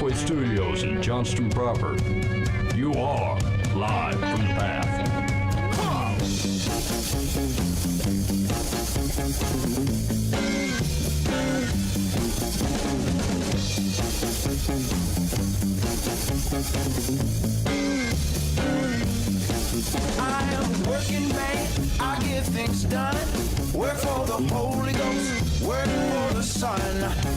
Pathway Studios in Johnston proper. You are live from the path. I am a working man, I get things done. Work for the Holy Ghost, work for the Son.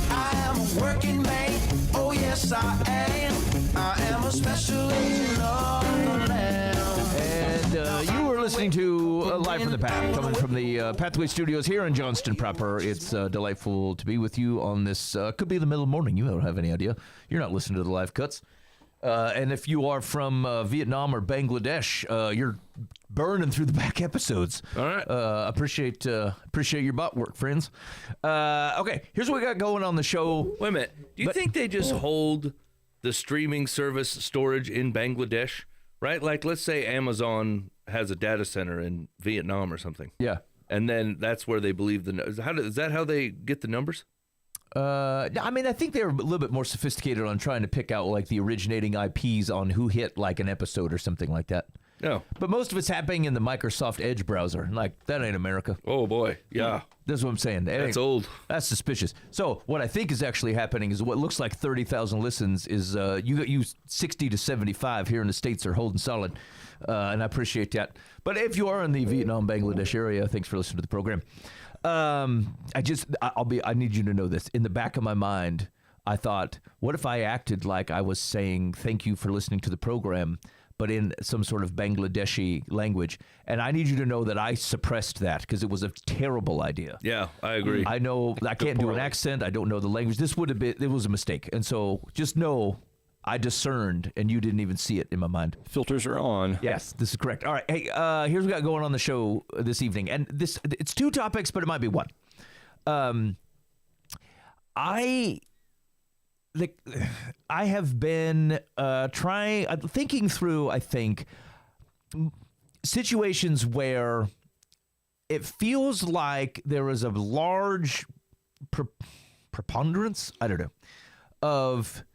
I am a working man, oh yes I am. I am a special agent of the Lamb. And you were listening to Live from the Path, coming from the Pathway Studios here in Johnston proper. It's delightful to be with you on this, could be the middle of the morning, you don't have any idea. You're not listening to the live cuts. And if you are from Vietnam or Bangladesh, you're burning through the back episodes. All right. Appreciate your butt work, friends. Okay, here's what we got going on the show. Wait a minute. Do you think they just hold the streaming service storage in Bangladesh? Right? Like, let's say Amazon has a data center in Vietnam or something. Yeah. And then that's where they believe is that how they get the numbers? I mean, I think they're a little bit more sophisticated on trying to pick out like the originating IPs on who hit like an episode or something like that. No. But most of it's happening in the Microsoft Edge browser. Like, that ain't America. Oh, boy. Yeah. That's what I'm saying. That's old. That's suspicious. So what I think is actually happening is what looks like 30,000 listens is you 60 to 75 here in the States are holding solid. And I appreciate that. But if you are in the Vietnam, Bangladesh area, thanks for listening to the program. I need you to know this. In the back of my mind, I thought, what if I acted like I was saying thank you for listening to the program, but in some sort of Bangladeshi language? And I need you to know that I suppressed that because it was a terrible idea. Yeah, I agree. I know I can't do an accent. I don't know the language. It was a mistake. And so just know I discerned, and you didn't even see it in my mind. Filters are on. Yes, this is correct. All right. Hey, here's what we got going on the show this evening. And it's two topics, but it might be one. I have been thinking through, I think, situations where it feels like there is a large preponderance, I don't know, of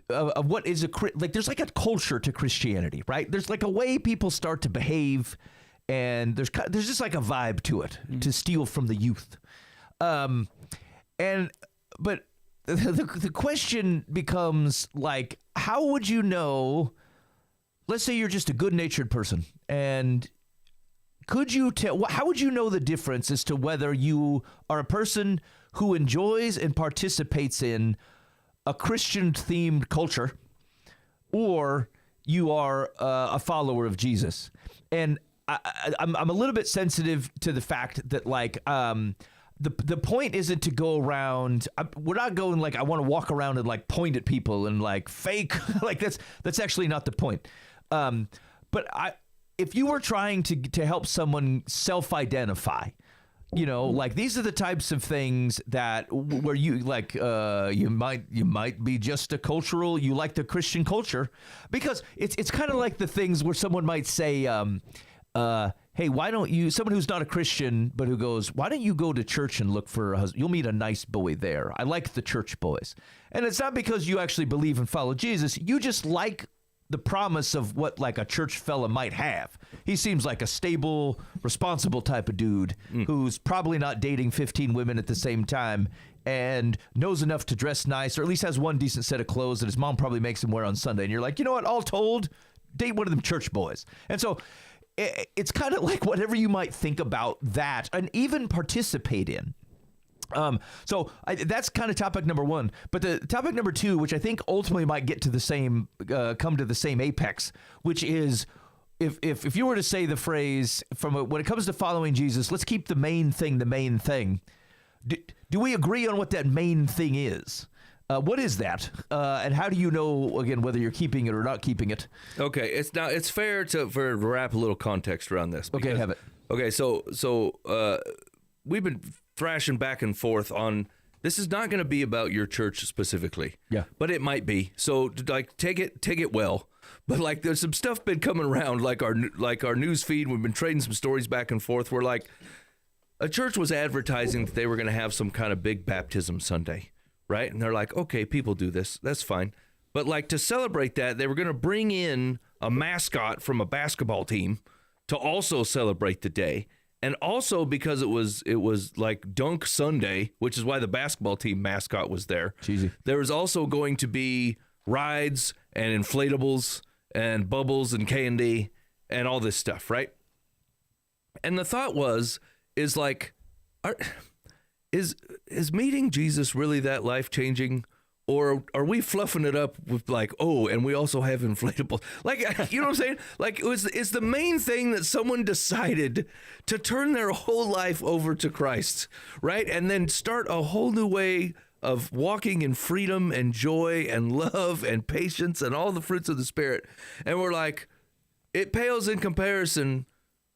what is there's like a culture to Christianity, right? There's like a way people start to behave, and there's just like a vibe to it to steal from the youth. But the question becomes like, how would you know? Let's say you're just a good-natured person, and could you tell? How would you know the difference as to whether you are a person who enjoys and participates in a Christian-themed culture, or you are a follower of Jesus? And I'm a little bit sensitive to the fact that, like, the point isn't to go around. We're not going like I want to walk around and like point at people and like fake. Like that's actually not the point. But if you were trying to help someone self-identify, you know, like these are the types of things that where you like you might be just you like the Christian culture, because it's kind of like the things where someone might say, hey, why don't you, someone who's not a Christian but who goes, why don't you go to church and look for a husband? You'll meet a nice boy there. I like the church boys. And it's not because you actually believe and follow Jesus. You just like the promise of what like a church fella might have. He seems like a stable, responsible type of dude who's probably not dating 15 women at the same time and knows enough to dress nice, or at least has one decent set of clothes that his mom probably makes him wear on Sunday. And you're like, you know what, all told, date one of them church boys. And so it's kind of like whatever you might think about that and even participate in. So that's kind of topic number one. But the topic number two, which I think ultimately might get to the same, come to the same apex, which is if you were to say the phrase when it comes to following Jesus, let's keep the main thing the main thing. Do we agree on what that main thing is? What is that? And how do you know, again, whether you're keeping it or not keeping it? Okay, it's fair to wrap a little context around this. Because, okay, have it. Okay, so we've been thrashing back and forth on, this is not going to be about your church specifically. Yeah. But it might be. So like take it well. But like there's some stuff been coming around, like our news feed. We've been trading some stories back and forth where like a church was advertising that they were going to have some kind of big baptism Sunday, right? And they're like, okay, people do this. That's fine. But like to celebrate that, they were going to bring in a mascot from a basketball team to also celebrate the day. And also because it was like Dunk Sunday, which is why the basketball team mascot was there. Cheesy. There was also going to be rides and inflatables and bubbles and candy and all this stuff, right? And the thought is meeting Jesus really that life-changing? Or are we fluffing it up with like, oh, and we also have inflatables? Like, you know what I'm saying? Like, it's the main thing that someone decided to turn their whole life over to Christ, right? And then start a whole new way of walking in freedom and joy and love and patience and all the fruits of the Spirit. And we're like, it pales in comparison,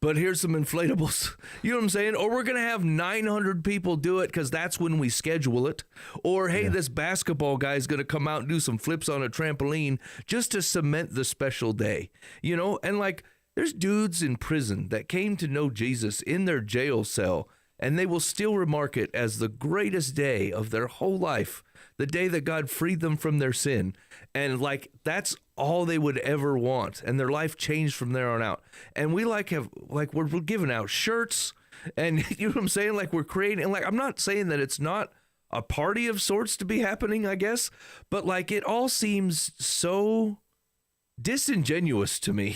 but here's some inflatables. You know what I'm saying? Or we're going to have 900 people do it because that's when we schedule it. Or, hey, this basketball guy is going to come out and do some flips on a trampoline just to cement the special day. You know? And, like, there's dudes in prison that came to know Jesus in their jail cell, and they will still remark it as the greatest day of their whole life, the day that God freed them from their sin. And, like, that's all they would ever want, and their life changed from there on out. And we we're giving out shirts, and you know what I'm saying? Like, we're creating, and like, I'm not saying that it's not a party of sorts to be happening, I guess, but like, it all seems so disingenuous to me.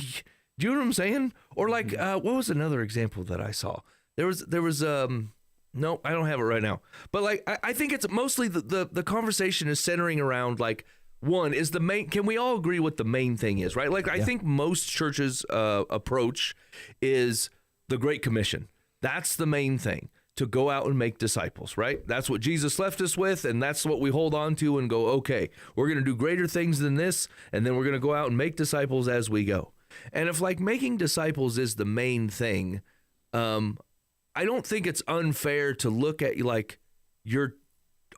Do you know what I'm saying? Or like, what was another example that I saw? There was no, I don't have it right now, but like, I think it's mostly the conversation is centering around like, one is the main, can we all agree what the main thing is, right? Like, I think most churches' approach is the Great Commission. That's the main thing, to go out and make disciples, right? That's what Jesus left us with, and that's what we hold on to and go, okay, we're going to do greater things than this, and then we're going to go out and make disciples as we go. And if, like, making disciples is the main thing, I don't think it's unfair to look at, like,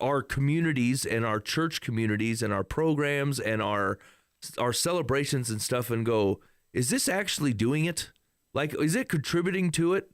our communities and our church communities and our programs and our celebrations and stuff and go, is this actually doing it? Like, is it contributing to it?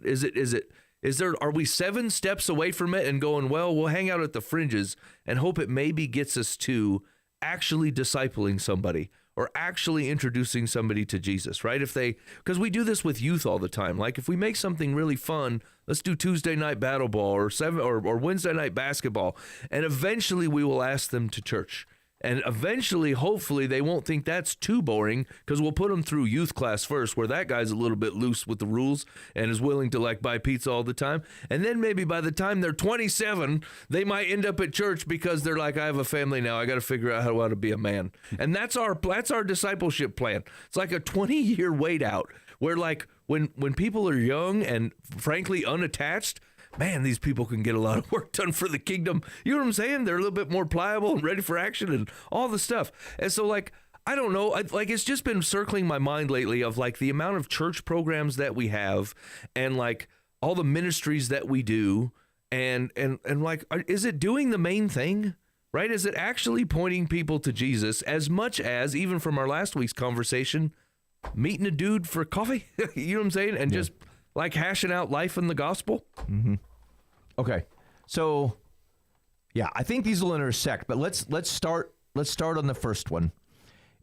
Are we 7 steps away from it and going, well, we'll hang out at the fringes and hope it maybe gets us to actually discipling somebody or actually introducing somebody to Jesus, right? Because we do this with youth all the time. Like, if we make something really fun, let's do Tuesday night battle ball or Wednesday night basketball, and eventually we will ask them to church. And eventually, hopefully, they won't think that's too boring because we'll put them through youth class first, where that guy's a little bit loose with the rules and is willing to like buy pizza all the time. And then maybe by the time they're 27, they might end up at church because they're like, I have a family now. I got to figure out how to be a man. And that's our discipleship plan. It's like a 20-year wait out where, like, when people are young and frankly unattached, man, these people can get a lot of work done for the kingdom. You know what I'm saying? They're a little bit more pliable and ready for action and all the stuff. And so, like, I don't know. It's just been circling my mind lately of, like, the amount of church programs that we have and, like, all the ministries that we do. And like, is it doing the main thing? Right? Is it actually pointing people to Jesus as much as, even from our last week's conversation, meeting a dude for coffee? You know what I'm saying? And just like hashing out life in the gospel. Mm-hmm. Okay, so yeah, I think these will intersect, but let's start on the first one.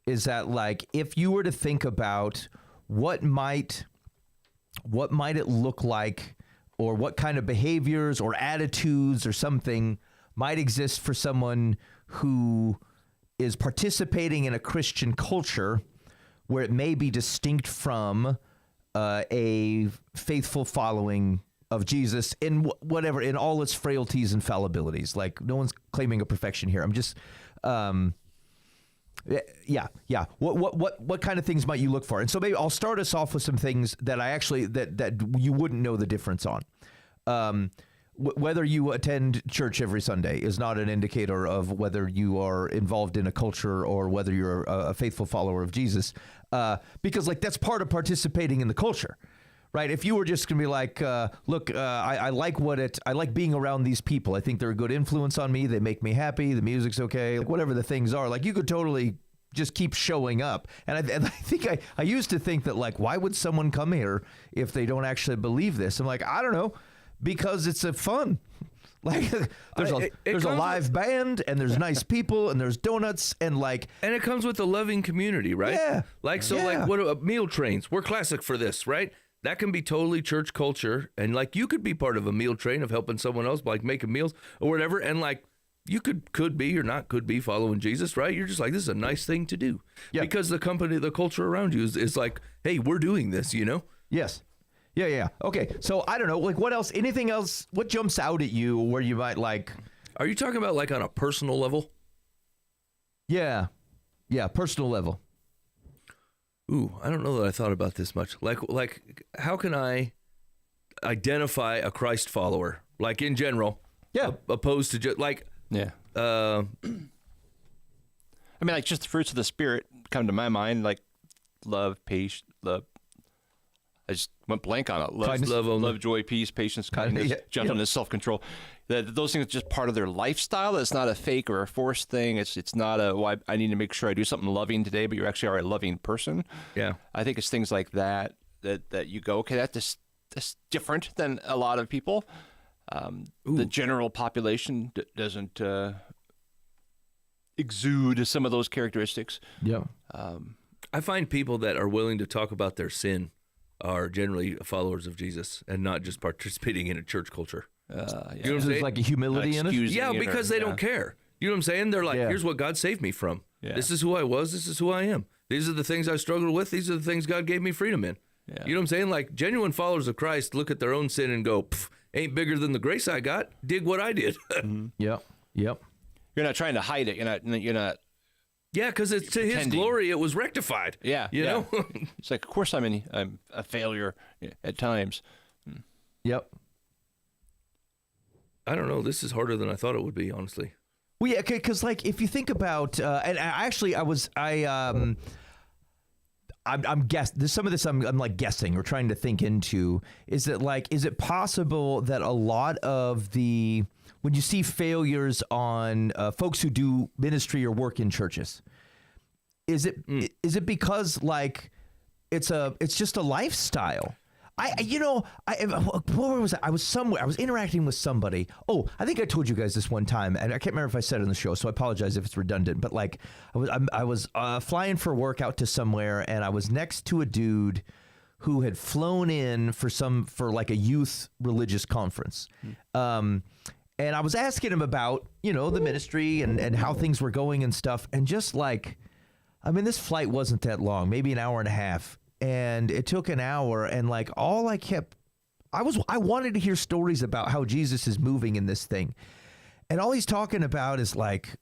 Is that, like, if you were to think about what might it look like, or what kind of behaviors or attitudes or something might exist for someone who is participating in a Christian culture where it may be distinct from a faithful following of Jesus in whatever, in all its frailties and fallibilities. Like, no one's claiming a perfection here. I'm just, yeah. What kind of things might you look for? And so maybe I'll start us off with some things that I actually, that you wouldn't know the difference on. Whether you attend church every Sunday is not an indicator of whether you are involved in a culture or whether you're a faithful follower of Jesus, because, like, that's part of participating in the culture, right? If you were just gonna be like, look, I like being around these people. I think they're a good influence on me. They make me happy. The music's okay. Like, whatever the things are, like, you could totally just keep showing up. And I think I used to think that, like, why would someone come here if they don't actually believe this? I'm like, I don't know. Because it's a fun. Like there's a live band and there's nice people and there's donuts and and it comes with a loving community, right? Yeah. Like what meal trains? We're classic for this, right? That can be totally church culture, and like you could be part of a meal train of helping someone else, like making meals or whatever, and like you could be or not could be following Jesus, right? You're just like, this is a nice thing to do, because the culture around you is like, hey, we're doing this, you know? Yes. Yeah. Okay. So I don't know, like what else, anything else, what jumps out at you where you might like. Are you talking about like on a personal level? Yeah. Personal level. Ooh, I don't know that I thought about this much. Like how can I identify a Christ follower? Like in general. Yeah. Opposed to just like. Yeah. I mean, like just the fruits of the Spirit come to my mind, like love, patience, love. I just went blank on it. Love, joy, peace, patience, kindness, gentleness, self-control. Those things are just part of their lifestyle. It's not a fake or a forced thing. It's not I need to make sure I do something loving today, but you actually are a loving person. Yeah. I think it's things like that you go, okay, that's different than a lot of people. The general population doesn't exude some of those characteristics. Yeah. I find people that are willing to talk about their sin are generally followers of Jesus and not just participating in a church culture. You know what I'm saying? There's like a humility in it. Yeah, because they don't care. You know what I'm saying? They're like, here's what God saved me from. Yeah. This is who I was. This is who I am. These are the things I struggled with. These are the things God gave me freedom in. Yeah. You know what I'm saying? Like genuine followers of Christ look at their own sin and go, ain't bigger than the grace I got. Dig what I did. Mm-hmm. Yep. You're not trying to hide it. You're not. Yeah, because it's to His glory. It was rectified. Yeah, you know. It's like, of course, I'm a failure at times. Yep. I don't know. This is harder than I thought it would be, honestly. Well, yeah, because like if you think about, and actually, I'm guessing. Some of this I'm like guessing or trying to think into. Is it possible that a lot of when you see failures on folks who do ministry or work in churches, is it because like it's just a lifestyle? Where was I? I was somewhere. I was interacting with somebody. Oh, I think I told you guys this one time, and I can't remember if I said it on the show, so I apologize if it's redundant. But like, I was flying for work out to somewhere, and I was next to a dude who had flown in for like a youth religious conference. And I was asking him about, the ministry and how things were going and stuff. And just like, I mean, this flight wasn't that long, maybe an hour and a half. And it took an hour. And like I wanted to hear stories about how Jesus is moving in this thing. And all he's talking about is like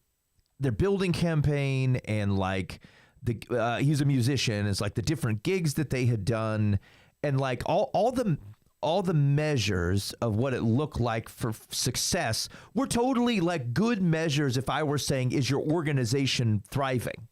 their building campaign and like he's a musician. It's like the different gigs that they had done. And like all the measures of what it looked like for success were totally like good measures. If I were saying, is your organization thriving?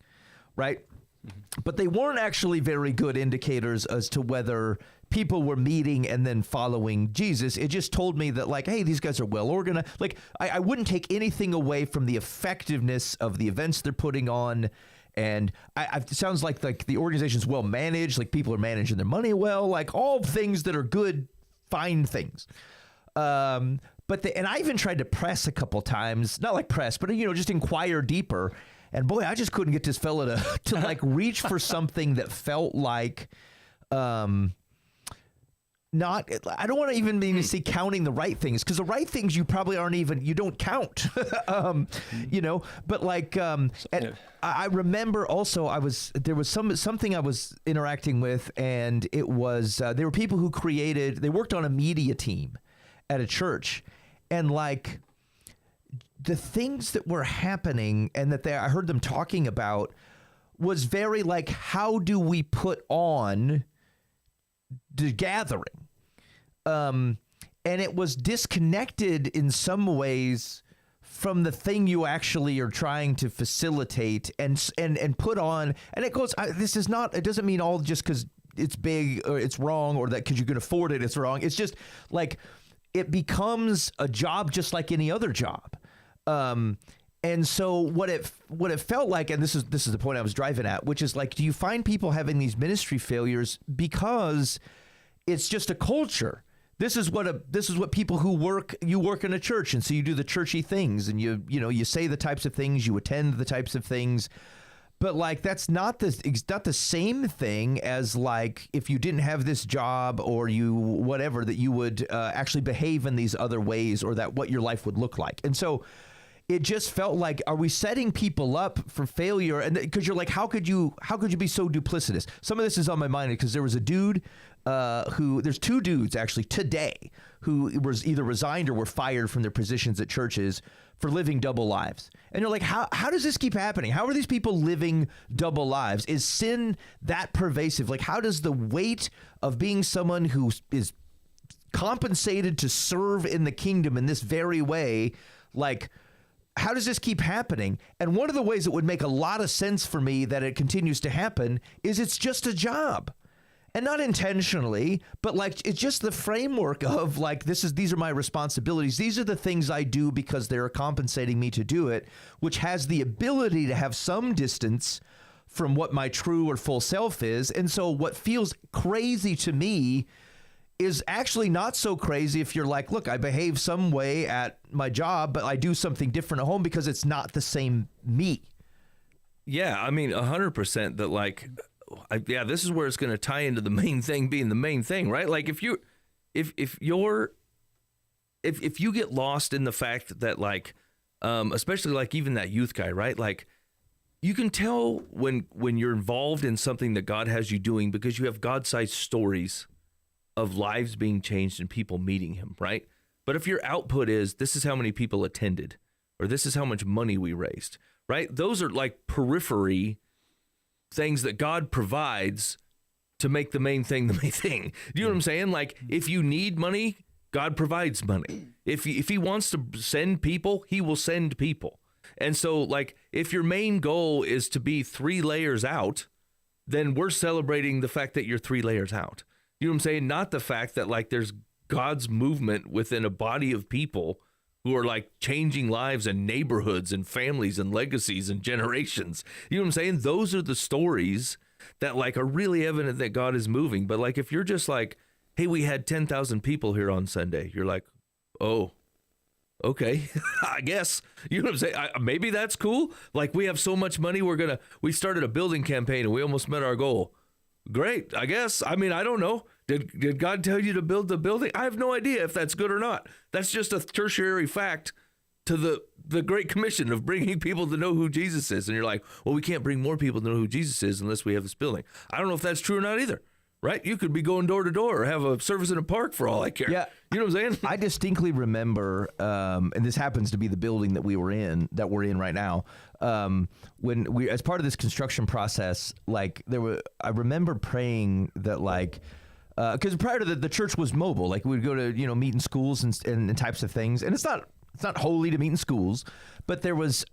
Right. Mm-hmm. But they weren't actually very good indicators as to whether people were meeting and then following Jesus. It just told me that like, hey, these guys are well organized. Like I wouldn't take anything away from the effectiveness of the events they're putting on. And it sounds like the organization's well managed, like people are managing their money well, like all things that are good, fine things. And I even tried to press a couple times, not like press, but just inquire deeper. And boy, I just couldn't get this fella to like reach for something that felt like, I don't want to even mean to say counting the right things, because the right things you probably you don't count, but like, I remember also there was something I was interacting with, and it was, there were people who they worked on a media team at a church, and like the things that were happening and that I heard them talking about was very like, how do we put on the gathering? And it was disconnected in some ways from the thing you actually are trying to facilitate and put on. And it goes, it doesn't mean all just because it's big or it's wrong, or that because you can afford it, it's wrong. It's just like, it becomes a job just like any other job. And so what it felt like, and this is the point I was driving at, which is like, do you find people having these ministry failures because it's just a culture This is what people who work in a church, and so you do the churchy things, and you say the types of things, you attend the types of things. But like that's not the same thing as like if you didn't have this job or you whatever, that you would actually behave in these other ways, or that what your life would look like. And so it just felt like, are we setting people up for failure? And because you're like, how could you be so duplicitous? Some of this is on my mind because there was a dude there's two dudes actually today who was either resigned or were fired from their positions at churches for living double lives. And you're like, how does this keep happening? How are these people living double lives? Is sin that pervasive? Like, how does the weight of being someone who is compensated to serve in the kingdom in this very way, like, how does this keep happening? And one of the ways it would make a lot of sense for me that it continues to happen is it's just a job. And not intentionally, but like it's just the framework of like, these are my responsibilities. These are the things I do because they're compensating me to do it, which has the ability to have some distance from what my true or full self is. And so what feels crazy to me is actually not so crazy if you're like, look, I behave some way at my job, but I do something different at home because it's not the same me. Yeah, I mean, 100% that like, this is where it's going to tie into the main thing being the main thing, right? Like if you get lost in the fact that like, especially like even that youth guy, right? Like you can tell when you're involved in something that God has you doing because you have God-sized stories of lives being changed and people meeting him, right? But if your output is, this is how many people attended, or this is how much money we raised, right? Those are like periphery things that God provides to make the main thing the main thing. Do you know what I'm saying? Like if you need money, God provides money. If he wants to send people, he will send people. And so like if your main goal is to be 3 layers out, then we're celebrating the fact that you're 3 layers out. You know what I'm saying? Not the fact that like there's God's movement within a body of people who are like changing lives and neighborhoods and families and legacies and generations. You know what I'm saying? Those are the stories that like are really evident that God is moving. But like if you're just like, hey, we had 10,000 people here on Sunday, you're like, oh, okay, I guess. You know what I'm saying? Maybe that's cool. Like we have so much money, we started a building campaign and we almost met our goal. Great, I guess. I mean, I don't know. Did God tell you to build the building? I have no idea if that's good or not. That's just a tertiary fact to the Great Commission of bringing people to know who Jesus is. And you're like, well, we can't bring more people to know who Jesus is unless we have this building. I don't know if that's true or not either, right? You could be going door to door or have a service in a park for all I care. Yeah. You know what I'm saying? I distinctly remember, and this happens to be the building that we're in right now. When we, as part of this construction process, like I remember praying that like, because prior to the church was mobile, like we'd go to, meet in schools and types of things. And it's not holy to meet in schools, but there was,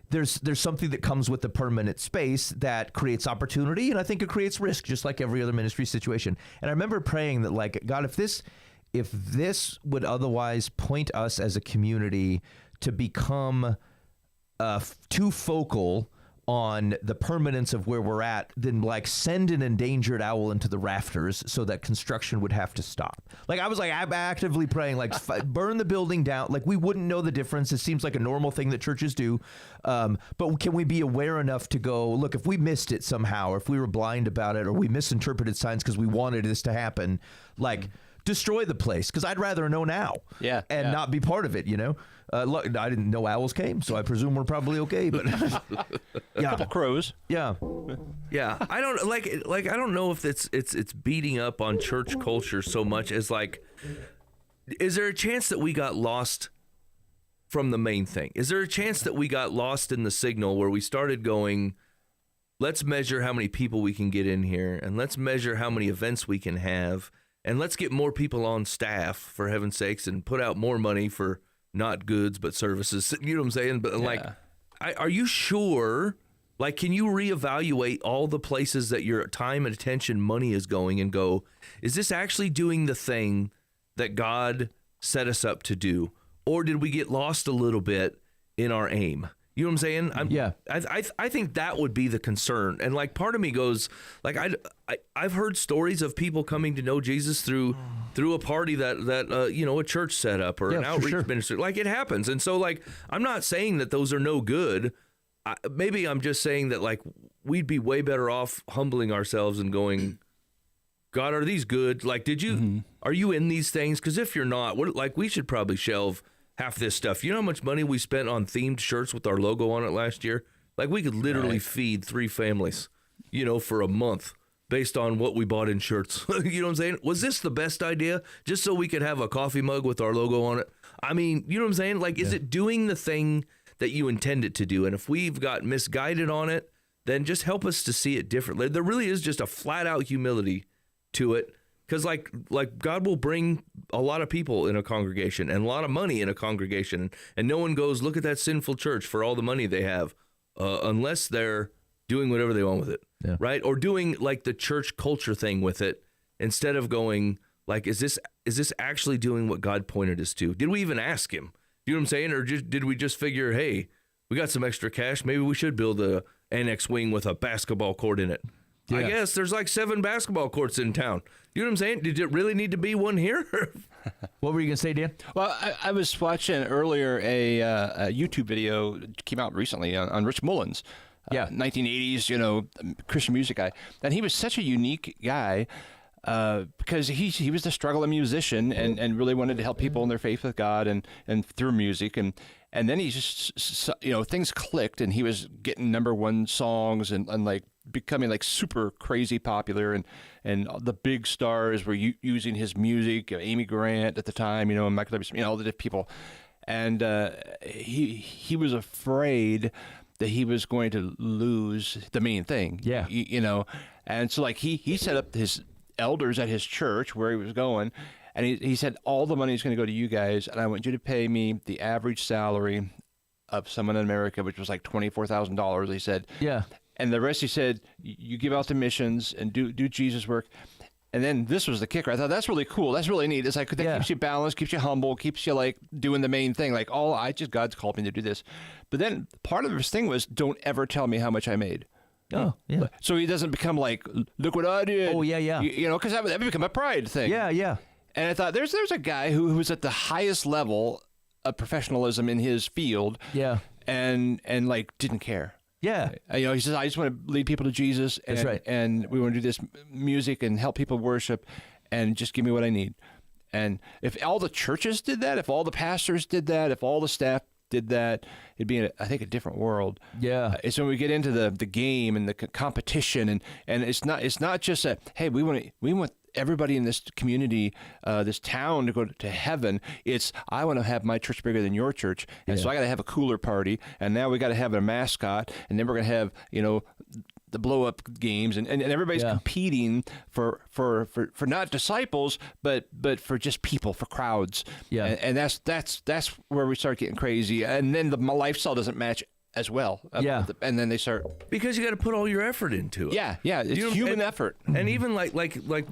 there's something that comes with the permanent space that creates opportunity. And I think it creates risk, just like every other ministry situation. And I remember praying that like, God, if this would otherwise point us as a community to become too focal on the permanence of where we're at, then like send an endangered owl into the rafters so that construction would have to stop. Like I'm actively praying, like burn the building down. Like we wouldn't know the difference. It seems like a normal thing that churches do. But can we be aware enough to go, look, if we missed it somehow, or if we were blind about it, or we misinterpreted signs because we wanted this to happen, like destroy the place, because I'd rather know now and not be part of it, Look, I didn't know owls came, so I presume we're probably okay. But a couple crows. Yeah. I don't like. I don't know if it's beating up on church culture so much as like, is there a chance that we got lost from the main thing? Is there a chance that we got lost in the signal where we started going, let's measure how many people we can get in here, and let's measure how many events we can have, and let's get more people on staff for heaven's sakes, and put out more money for not goods, but services. You know what I'm saying? But like, are you sure? Like, can you reevaluate all the places that your time and attention, money is going and go, is this actually doing the thing that God set us up to do? Or did we get lost a little bit in our aim? You know what I'm saying? Yeah. I think that would be the concern. And like part of me goes, like I've heard stories of people coming to know Jesus through a party that you know, a church set up or an outreach ministry. Like it happens. And so like I'm not saying that those are no good. Maybe I'm just saying that like we'd be way better off humbling ourselves and going, God, are these good? Like, are you in these things? Because if you're not, we should probably shelve half this stuff. You know how much money we spent on themed shirts with our logo on it last year? Like we could literally feed 3 families, you know, for a month based on what we bought in shirts. You know what I'm saying? Was this the best idea? Just so we could have a coffee mug with our logo on it? I mean, you know what I'm saying? Like, is it doing the thing that you intend it to do? And if we've got misguided on it, then just help us to see it differently. There really is just a flat out humility to it. Because like God will bring a lot of people in a congregation and a lot of money in a congregation, and no one goes, look at that sinful church for all the money they have, unless they're doing whatever they want with it, right? Or doing like the church culture thing with it, instead of going like, is this actually doing what God pointed us to? Did we even ask him? You know what I'm saying? Or did we just figure, hey, we got some extra cash, maybe we should build a annex wing with a basketball court in it? Yeah. I guess there's like 7 basketball courts in town. You know what I'm saying? Did it really need to be one here? What were you going to say, Dan? Well, I was watching earlier a YouTube video came out recently on Rich Mullins. 1980s, you know, Christian music guy. And he was such a unique guy because he was the struggling musician and really wanted to help people in their faith with God and through music. And then he just, you know, things clicked and he was getting #1 songs and like becoming like super crazy popular, and the big stars were using his music. Amy Grant at the time, you know, and Michael W. Smith, you know, all the different people, and he was afraid that he was going to lose the main thing. Yeah, you know, and so like he set up his elders at his church where he was going. And he said, all the money is going to go to you guys, and I want you to pay me the average salary of someone in America, which was like $24,000. He said, yeah. And the rest, he said, you give out the missions and do Jesus work. And then this was the kicker. I thought, that's really cool. That's really neat. It's like, that keeps you balanced, keeps you humble, keeps you like doing the main thing. Like, God's called me to do this. But then part of his thing was, don't ever tell me how much I made. Oh, yeah. So he doesn't become like, look what I did. Oh, yeah. You know, because that would become a pride thing. Yeah. And I thought, there's a guy who was at the highest level of professionalism in his field. Yeah. And like didn't care. Yeah. You know, he says, I just want to lead people to Jesus. And, that's right. And we want to do this music and help people worship and just give me what I need. And if all the churches did that, if all the pastors did that, if all the staff did that, it'd be, I think, a different world. Yeah. It's when we get into the game and the competition, and it's not just a, hey, we want everybody in this community, this town, to go to heaven. It's, I want to have my church bigger than your church, and so I got to have a cooler party, and now we got to have a mascot, and then we're going to have, you know, the blow up games, and everybody's competing for not disciples, but for just people, for crowds. Yeah. And that's where we start getting crazy, and then the lifestyle doesn't match as well. Yeah. And then they start, because you got to put all your effort into it. Yeah. It's human effort. And even like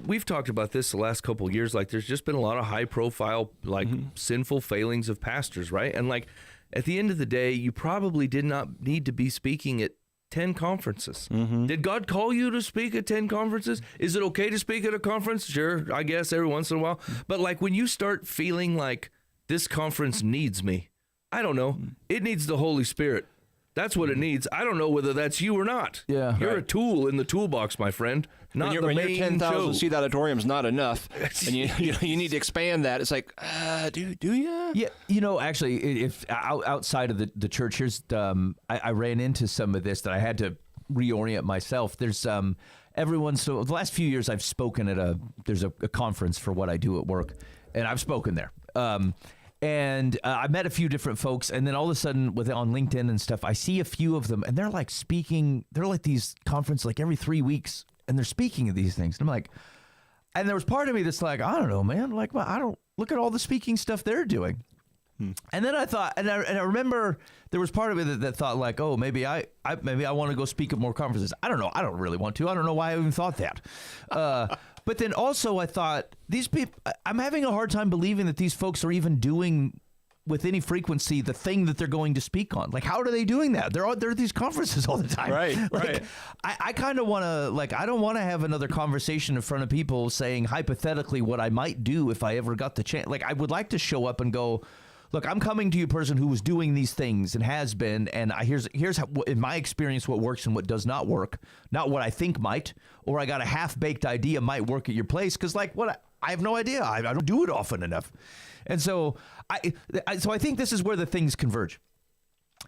we've talked about this the last couple of years, like there's just been a lot of high profile, like sinful failings of pastors, right? And like at the end of the day, you probably did not need to be speaking at 10 conferences. Did God call you to speak at 10 conferences? Is it okay to speak at a conference? Sure, I guess every once in a while. But like when you start feeling like this conference needs me, I don't know, it needs the Holy Spirit. That's what it needs. I don't know whether that's you or not. Yeah, you're a tool in the toolbox, my friend. Not the main show. When your 10,000 seat auditorium's not enough, and you need to expand that. It's like, do you? Yeah, you know, actually, if outside of the church, here's I ran into some of this that I had to reorient myself. There's so the last few years I've spoken at there's a conference for what I do at work, and I've spoken there. And I met a few different folks, and then all of a sudden, on LinkedIn and stuff, I see a few of them, and they're like speaking. They're like these conferences like every 3 weeks, and they're speaking at these things. And I'm like, and there was part of me that's like, I don't know, man. Like, well, I don't look at all the speaking stuff they're doing. And then I thought, and I remember there was part of me that thought like, oh, maybe I want to go speak at more conferences. I don't know. I don't really want to. I don't know why I even thought that. But then also I thought, these people, I'm having a hard time believing that these folks are even doing with any frequency the thing that they're going to speak on. Like, how are they doing that? They're at these conferences all the time. Right, like, right. I kind of want to, like, I don't want to have another conversation in front of people saying hypothetically what I might do if I ever got the chance. Like, I would like to show up and go, look, I'm coming to you, person who was doing these things and has been, and here's how, in my experience, what works and what does not work. Not what I think might, or I got a half-baked idea might work at your place, because, like, what I have no idea. I don't do it often enough. And so I think this is where the things converge,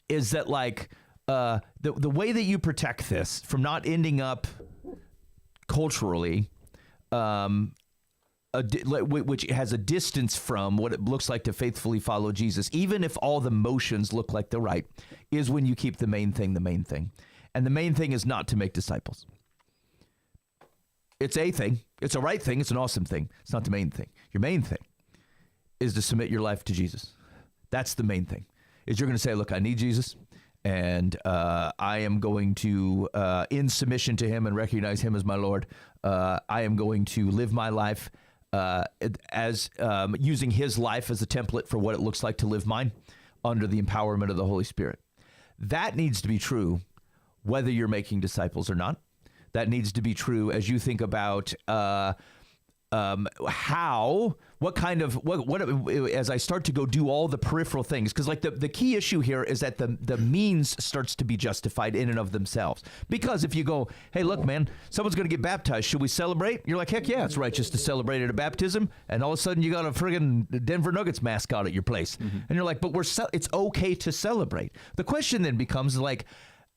is that, like, the way that you protect this from not ending up culturally, which has a distance from what it looks like to faithfully follow Jesus, even if all the motions look like they're right, is when you keep the main thing the main thing. And the main thing is not to make disciples. It's a thing. It's a right thing. It's an awesome thing. It's not the main thing. Your main thing is to submit your life to Jesus. That's the main thing, is you're going to say, look, I need Jesus, and I am going to, in submission to him and recognize him as my Lord, I am going to live my life as using his life as a template for what it looks like to live mine under the empowerment of the Holy Spirit. That needs to be true whether you're making disciples or not. That needs to be true as you think about as I start to go do all the peripheral things, because, like, the key issue here is that the means starts to be justified in and of themselves. Because if you go, hey, look, man, someone's going to get baptized, should we celebrate? You're like, heck yeah, it's righteous to celebrate at a baptism. And all of a sudden you got a friggin' Denver Nuggets mascot at your place. Mm-hmm. And you're like, but it's okay to celebrate. The question then becomes, like,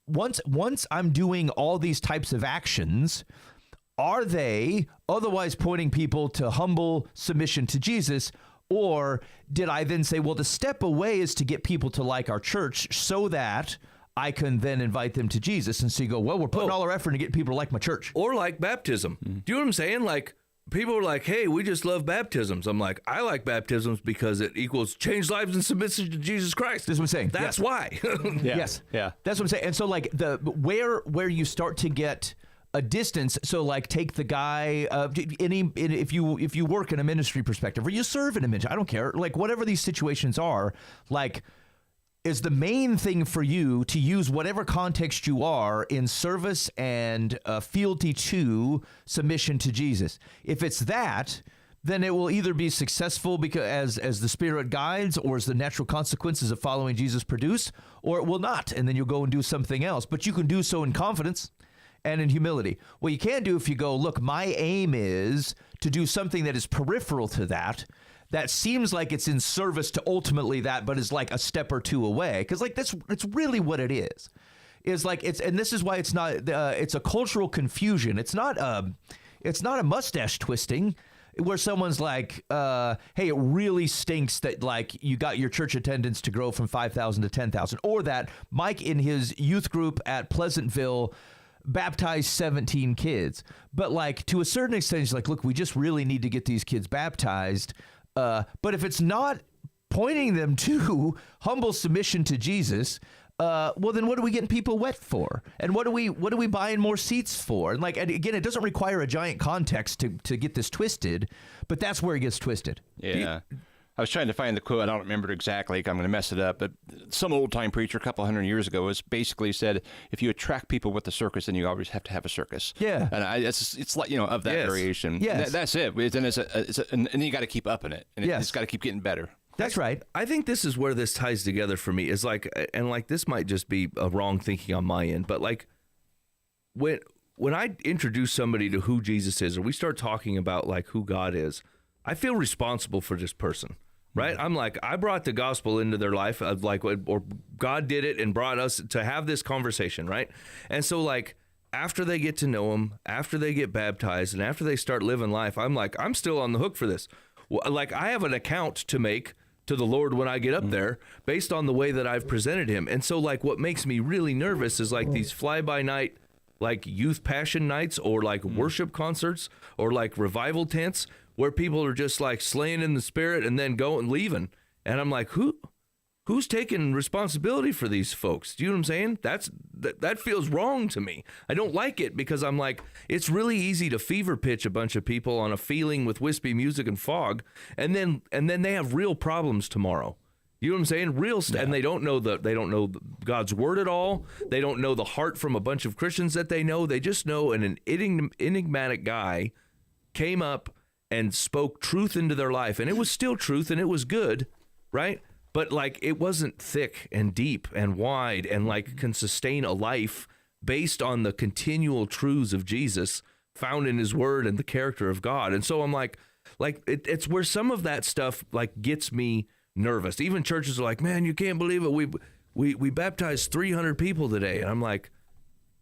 once I'm doing all these types of actions, are they otherwise pointing people to humble submission to Jesus? Or did I then say, well, the step away is to get people to like our church so that I can then invite them to Jesus? And so you go, well, we're putting all our effort to get people to like my church. Or like baptism. Mm-hmm. Do you know what I'm saying? Like, people are like, hey, we just love baptisms. I'm like, I like baptisms because it equals changed lives and submission to Jesus Christ. That's what I'm saying. That's why. Yeah. Yes. Yeah. That's what I'm saying. And so, like, where you start to get a distance. So, like, take the guy, if you work in a ministry perspective, or you serve in a ministry, I don't care, like, whatever these situations are, like, is the main thing for you to use whatever context you are in service and fealty to submission to Jesus. If it's that, then it will either be successful because as the Spirit guides, or as the natural consequences of following Jesus produce, or it will not, and then you'll go and do something else. But you can do so in confidence and in humility. What you can do if you go, look, my aim is to do something that is peripheral to that seems like it's in service to ultimately that, but is like a step or two away. Because, like, it's really what it is. Is like, and this is why it's not, it's a cultural confusion. It's not a mustache twisting where someone's like, hey, it really stinks that, like, you got your church attendance to grow from 5,000 to 10,000, or that Mike in his youth group at Pleasantville baptized 17 kids. But, like, to a certain extent, it's like, look, we just really need to get these kids baptized. But if it's not pointing them to humble submission to Jesus, well, then what are we getting people wet for? And what are we buying more seats for? And, like, and again, it doesn't require a giant context to get this twisted, but that's where it gets twisted. Yeah. I was trying to find the quote. I don't remember it exactly. I'm going to mess it up. But some old-time preacher a couple hundred years ago was basically said, if you attract people with the circus, then you always have to have a circus. Yeah. And it's like, of that variation. Yes. That's it. And then you got to keep upping it. And it's got to keep getting better. That's right. I think this is where this ties together for me, is like, and like, this might just be a wrong thinking on my end, but, like, when I introduce somebody to who Jesus is, or we start talking about, like, who God is, I feel responsible for this person. Right? I'm like, I brought the gospel into their life, of, like, or God did it and brought us to have this conversation, right? And so, like, after they get to know him, after they get baptized, and after they start living life, I'm like, I'm still on the hook for this. Like, I have an account to make to the Lord when I get up there based on the way that I've presented him. And so, like, what makes me really nervous is, like, these fly-by-night, like, youth passion nights, or, like, worship concerts, or, like, revival tents, where people are just, like, slaying in the Spirit and then going, leaving. And I'm like, who's taking responsibility for these folks? Do you know what I'm saying? That feels wrong to me. I don't like it, because I'm like, it's really easy to fever pitch a bunch of people on a feeling with wispy music and fog, and then they have real problems tomorrow. You know what I'm saying? Real stuff. And they don't know God's word at all. They don't know the heart from a bunch of Christians that they know. They just know an enigmatic guy came up and spoke truth into their life. And it was still truth and it was good, right? But like it wasn't thick and deep and wide and like can sustain a life based on the continual truths of Jesus found in his word and the character of God. And so I'm like it's where some of that stuff like gets me nervous. Even churches are like, man, you can't believe it. We baptized 300 people today. And I'm like,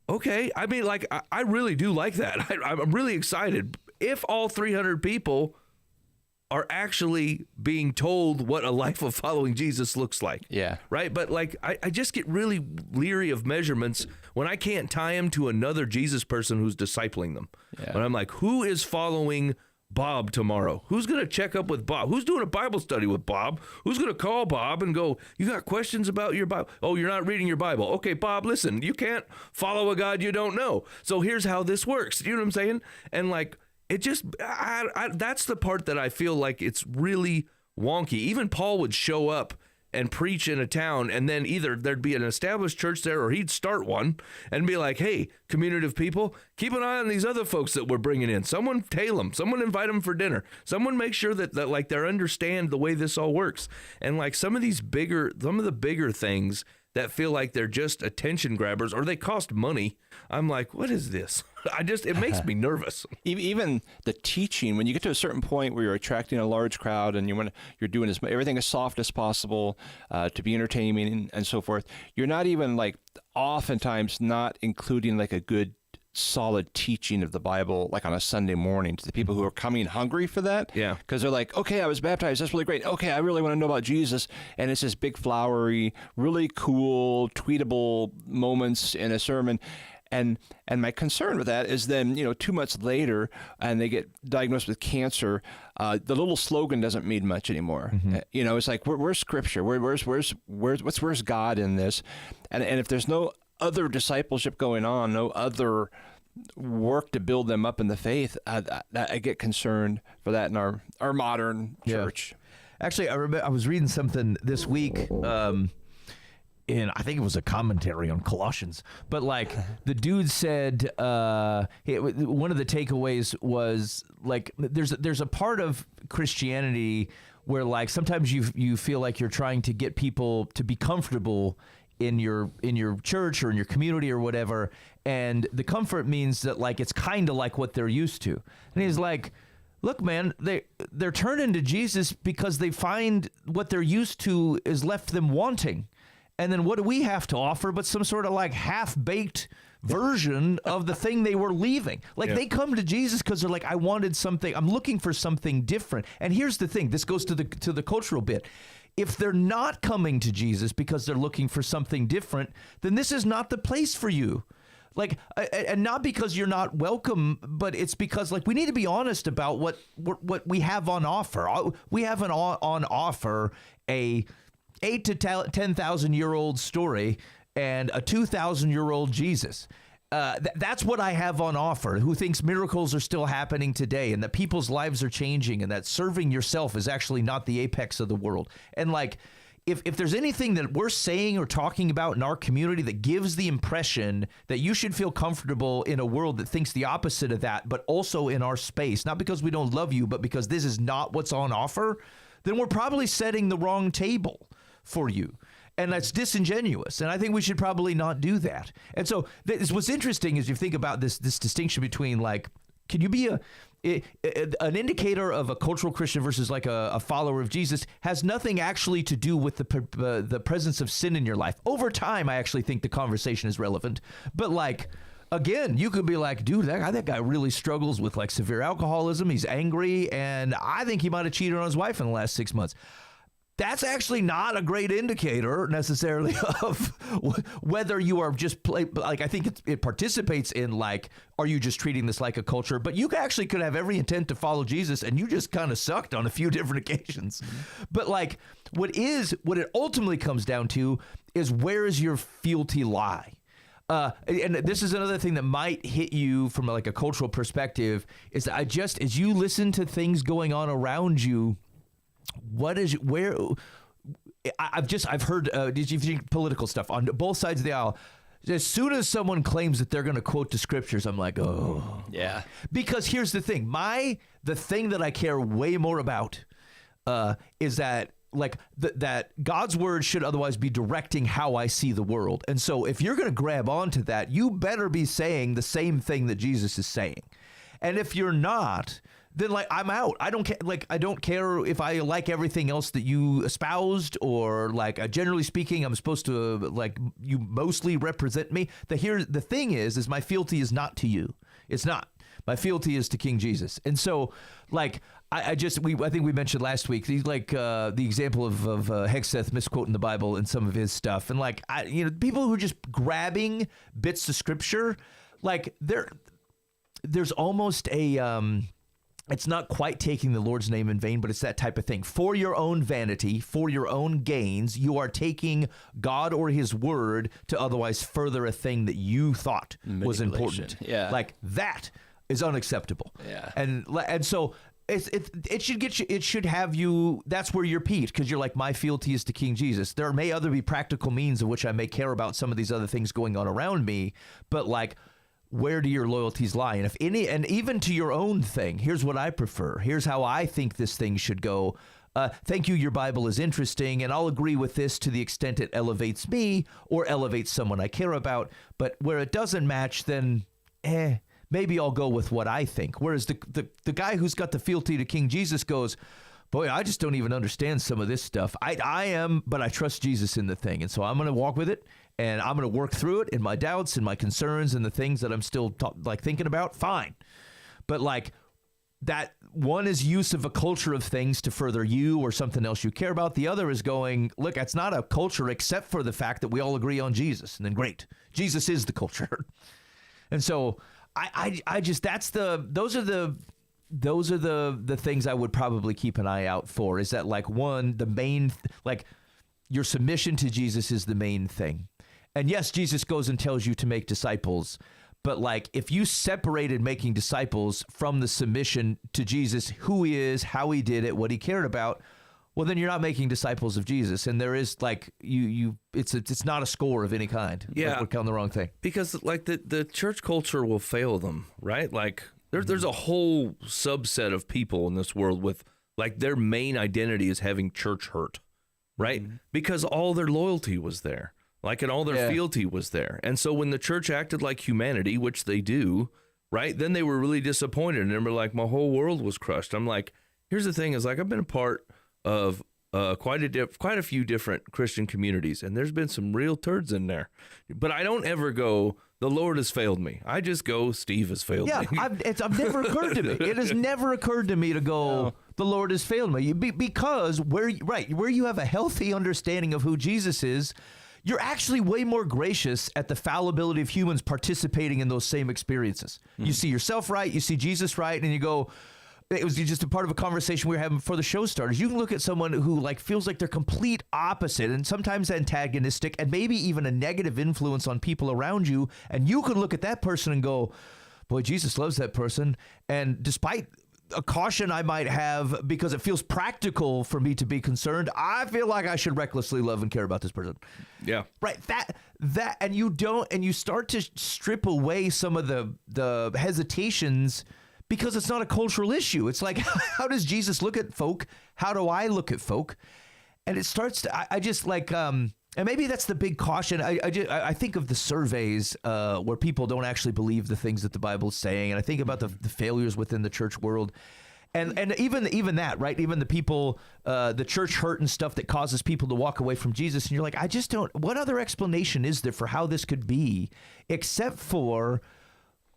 okay. I mean, like, I really do like that. I'm really excited. If all 300 people are actually being told what a life of following Jesus looks like. Yeah. Right. But like, I just get really leery of measurements when I can't tie them to another Jesus person who's discipling them. Yeah. When I'm like, who is following Bob tomorrow? Who's going to check up with Bob? Who's doing a Bible study with Bob? Who's going to call Bob and go, you got questions about your Bible? Oh, you're not reading your Bible. Okay, Bob, listen, you can't follow a God you don't know. So here's how this works. You know what I'm saying? And like, it just, that's the part that I feel like it's really wonky. Even Paul would show up and preach in a town, and then either there'd be an established church there or he'd start one and be like, hey, community of people, keep an eye on these other folks that we're bringing in. Someone tail them. Someone invite them for dinner. Someone make sure that like they understand the way this all works. And like some of the bigger things that feel like they're just attention grabbers or they cost money, I'm like, what is this? It makes me nervous. Even the teaching, when you get to a certain point where you're attracting a large crowd and you're doing everything as soft as possible to be entertaining and so forth, you're not even like oftentimes not including like a good solid teaching of the Bible, like on a Sunday morning to the people who are coming hungry for that. Yeah. Because they're like, okay, I was baptized. That's really great. Okay, I really want to know about Jesus. And it's this big, flowery, really cool, tweetable moments in a sermon. And my concern with that is then, 2 months later, and they get diagnosed with cancer, the little slogan doesn't mean much anymore. Mm-hmm. It's like, where's Scripture? Where's God in this? And if there's no other discipleship going on, no other work to build them up in the faith, I get concerned for that in our modern church. Actually, I was reading something this week, and I think it was a commentary on Colossians, but like the dude said, one of the takeaways was like, there's a part of Christianity where like sometimes you feel like you're trying to get people to be comfortable in your church or in your community or whatever, and the comfort means that like it's kind of like what they're used to. And he's like, look, man, they're turning to Jesus because they find what they're used to is left them wanting. And then what do we have to offer but some sort of like half-baked version of the thing they were leaving? Like they come to Jesus because they're like, I wanted something. I'm looking for something different. And here's the thing. This goes to the cultural bit. If they're not coming to Jesus because they're looking for something different, then this is not the place for you. Like, and not because you're not welcome, but it's because like we need to be honest about what we have on offer. We have on offer a 8 to 10,000 year old story and a 2,000 year old Jesus. That's what I have on offer, who thinks miracles are still happening today and that people's lives are changing and that serving yourself is actually not the apex of the world. And like, if there's anything that we're saying or talking about in our community that gives the impression that you should feel comfortable in a world that thinks the opposite of that, but also in our space, not because we don't love you, but because this is not what's on offer, then we're probably setting the wrong table for you. And that's disingenuous. And I think we should probably not do that. And so what's interesting is you think about this distinction between like, can you be an indicator of a cultural Christian versus like a follower of Jesus has nothing actually to do with the presence of sin in your life. Over time, I actually think the conversation is relevant. But like, again, you could be like, dude, that guy really struggles with like severe alcoholism. He's angry. And I think he might have cheated on his wife in the last 6 months. That's actually not a great indicator necessarily of whether you are just like, I think it participates in like, are you just treating this like a culture? But you actually could have every intent to follow Jesus and you just kind of sucked on a few different occasions. Mm-hmm. But like what it ultimately comes down to is where is your fealty lie? And this is another thing that might hit you from like a cultural perspective is that as you listen to things going on around you, I've heard political stuff on both sides of the aisle. As soon as someone claims that they're going to quote the scriptures, I'm like, oh. Yeah. Because here's the thing. The thing that I care way more about is that that God's word should otherwise be directing how I see the world. And so if you're going to grab onto that, you better be saying the same thing that Jesus is saying. And if you're not, then I'm out. I don't care. I don't care if I like everything else that you espoused, or generally speaking, I'm supposed to you mostly represent me. The thing is my fealty is not to you. It's not. My fealty is to King Jesus. And so I think we mentioned last week the example of Hegseth misquoting the Bible in some of his stuff, and people who are just grabbing bits of scripture, there's almost a it's not quite taking the Lord's name in vain, but it's that type of thing. For your own vanity, for your own gains, you are taking God or his word to otherwise further a thing that you thought was important. Yeah. That is unacceptable. Yeah. And so it should get you, it should have you, that's where you're peaked, because you're my fealty is to King Jesus. There may be practical means of which I may care about some of these other things going on around me, but where do your loyalties lie? And if any, and even to your own thing, here's what I prefer. Here's how I think this thing should go. Thank you, your Bible is interesting, and I'll agree with this to the extent it elevates me or elevates someone I care about. But where it doesn't match, then maybe I'll go with what I think. Whereas the guy who's got the fealty to King Jesus goes, boy, I just don't even understand some of this stuff. I am, but I trust Jesus in the thing. And so I'm going to walk with it, and I'm going to work through it in my doubts and my concerns and the things that I'm still thinking about. Fine. But that one is use of a culture of things to further you or something else you care about. The other is going, look, it's not a culture except for the fact that we all agree on Jesus. And then great. Jesus is the culture. And so I just, those are the things I would probably keep an eye out for, is that one, the main, your submission to Jesus is the main thing. And yes, Jesus goes and tells you to make disciples, but if you separated making disciples from the submission to Jesus, who he is, how he did it, what he cared about, well, then you're not making disciples of Jesus. And there is it's not a score of any kind. Yeah. We're counting the wrong thing. Because the church culture will fail them, right? There's a whole subset of people in this world with their main identity is having church hurt, right? Mm-hmm. Because all their loyalty was there, and all their fealty was there. And so when the church acted like humanity, which they do, right? Then they were really disappointed, and they were like, my whole world was crushed. I'm like, here's the thing is I've been a part of quite a few different Christian communities, and there's been some real turds in there. But I don't ever go, the Lord has failed me. I just go, Steve has failed me. Yeah, it's never occurred to me. It has never occurred to me to go, the Lord has failed me. Because where you have a healthy understanding of who Jesus is, you're actually way more gracious at the fallibility of humans participating in those same experiences. You see yourself right, you see Jesus right, and you go, it was just a part of a conversation we were having before the show started. You can look at someone who feels like they're complete opposite and sometimes antagonistic and maybe even a negative influence on people around you. And you can look at that person and go, boy, Jesus loves that person. And despite a caution I might have because it feels practical for me to be concerned, I feel like I should recklessly love and care about this person. Yeah. Right. That, and you start to strip away some of the hesitations, because it's not a cultural issue. It's how does Jesus look at folk? How do I look at folk? And it starts to, I just and maybe that's the big caution. I think of the surveys where people don't actually believe the things that the Bible is saying. And I think about the failures within the church world. And even that, right? Even the people, the church hurt and stuff that causes people to walk away from Jesus. And you're like, I just don't, what other explanation is there for how this could be, except for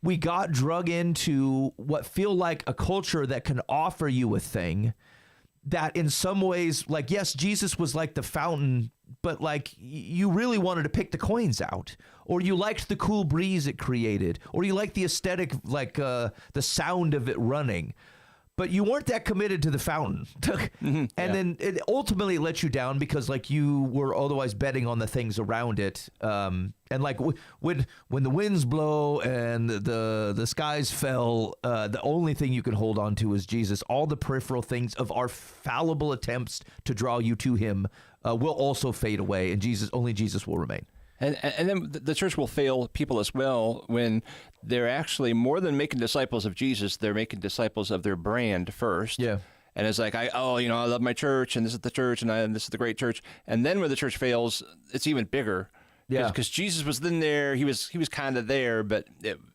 we got drug into what feel like a culture that can offer you a thing that in some ways, yes, Jesus was like the fountain, but you really wanted to pick the coins out, or you liked the cool breeze it created, or you liked the aesthetic, the sound of it running. but you weren't that committed to the fountain. And then it ultimately let you down because like you were otherwise betting on the things around it. And like when the winds blow and the skies fell, the only thing you can hold on to is Jesus. All the peripheral things of our fallible attempts to draw you to him will also fade away, and only Jesus will remain. And then the church will fail people as well when they're actually more than making disciples of Jesus, they're making disciples of their brand first. Yeah. And it's like, I love my church, and this is the church, and this is the great church. And then when the church fails, it's even bigger. Yeah. Because Jesus was in there, he was kind of there, but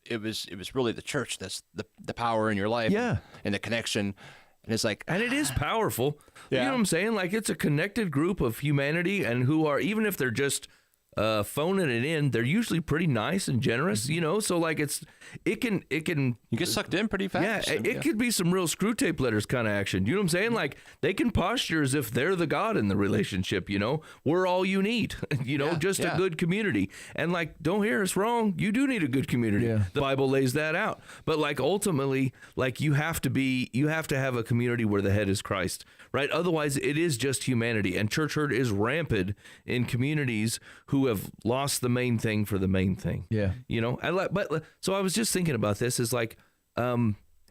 it was really the church that's the power in your life. Yeah. And the connection. And it's like, and it is powerful. Yeah. You know what I'm saying? Like, it's a connected group of humanity, and who are, even if they're just phoning it in, they're usually pretty nice and generous, you know? So like it can you get sucked in pretty fast. Yeah, it could be some real screw tape letters kind of action. You know what I'm saying? Like, they can posture as if they're the God in the relationship, you know? We're all you need, you know, a good community. And like, don't hear us wrong. You do need a good community. Yeah. The Bible lays that out. But like, ultimately, like, you have to have a community where the head is Christ, right? Otherwise, it is just humanity. And church hurt is rampant in communities who have lost the main thing for the main thing. Yeah. You know, so I was just thinking about this is like,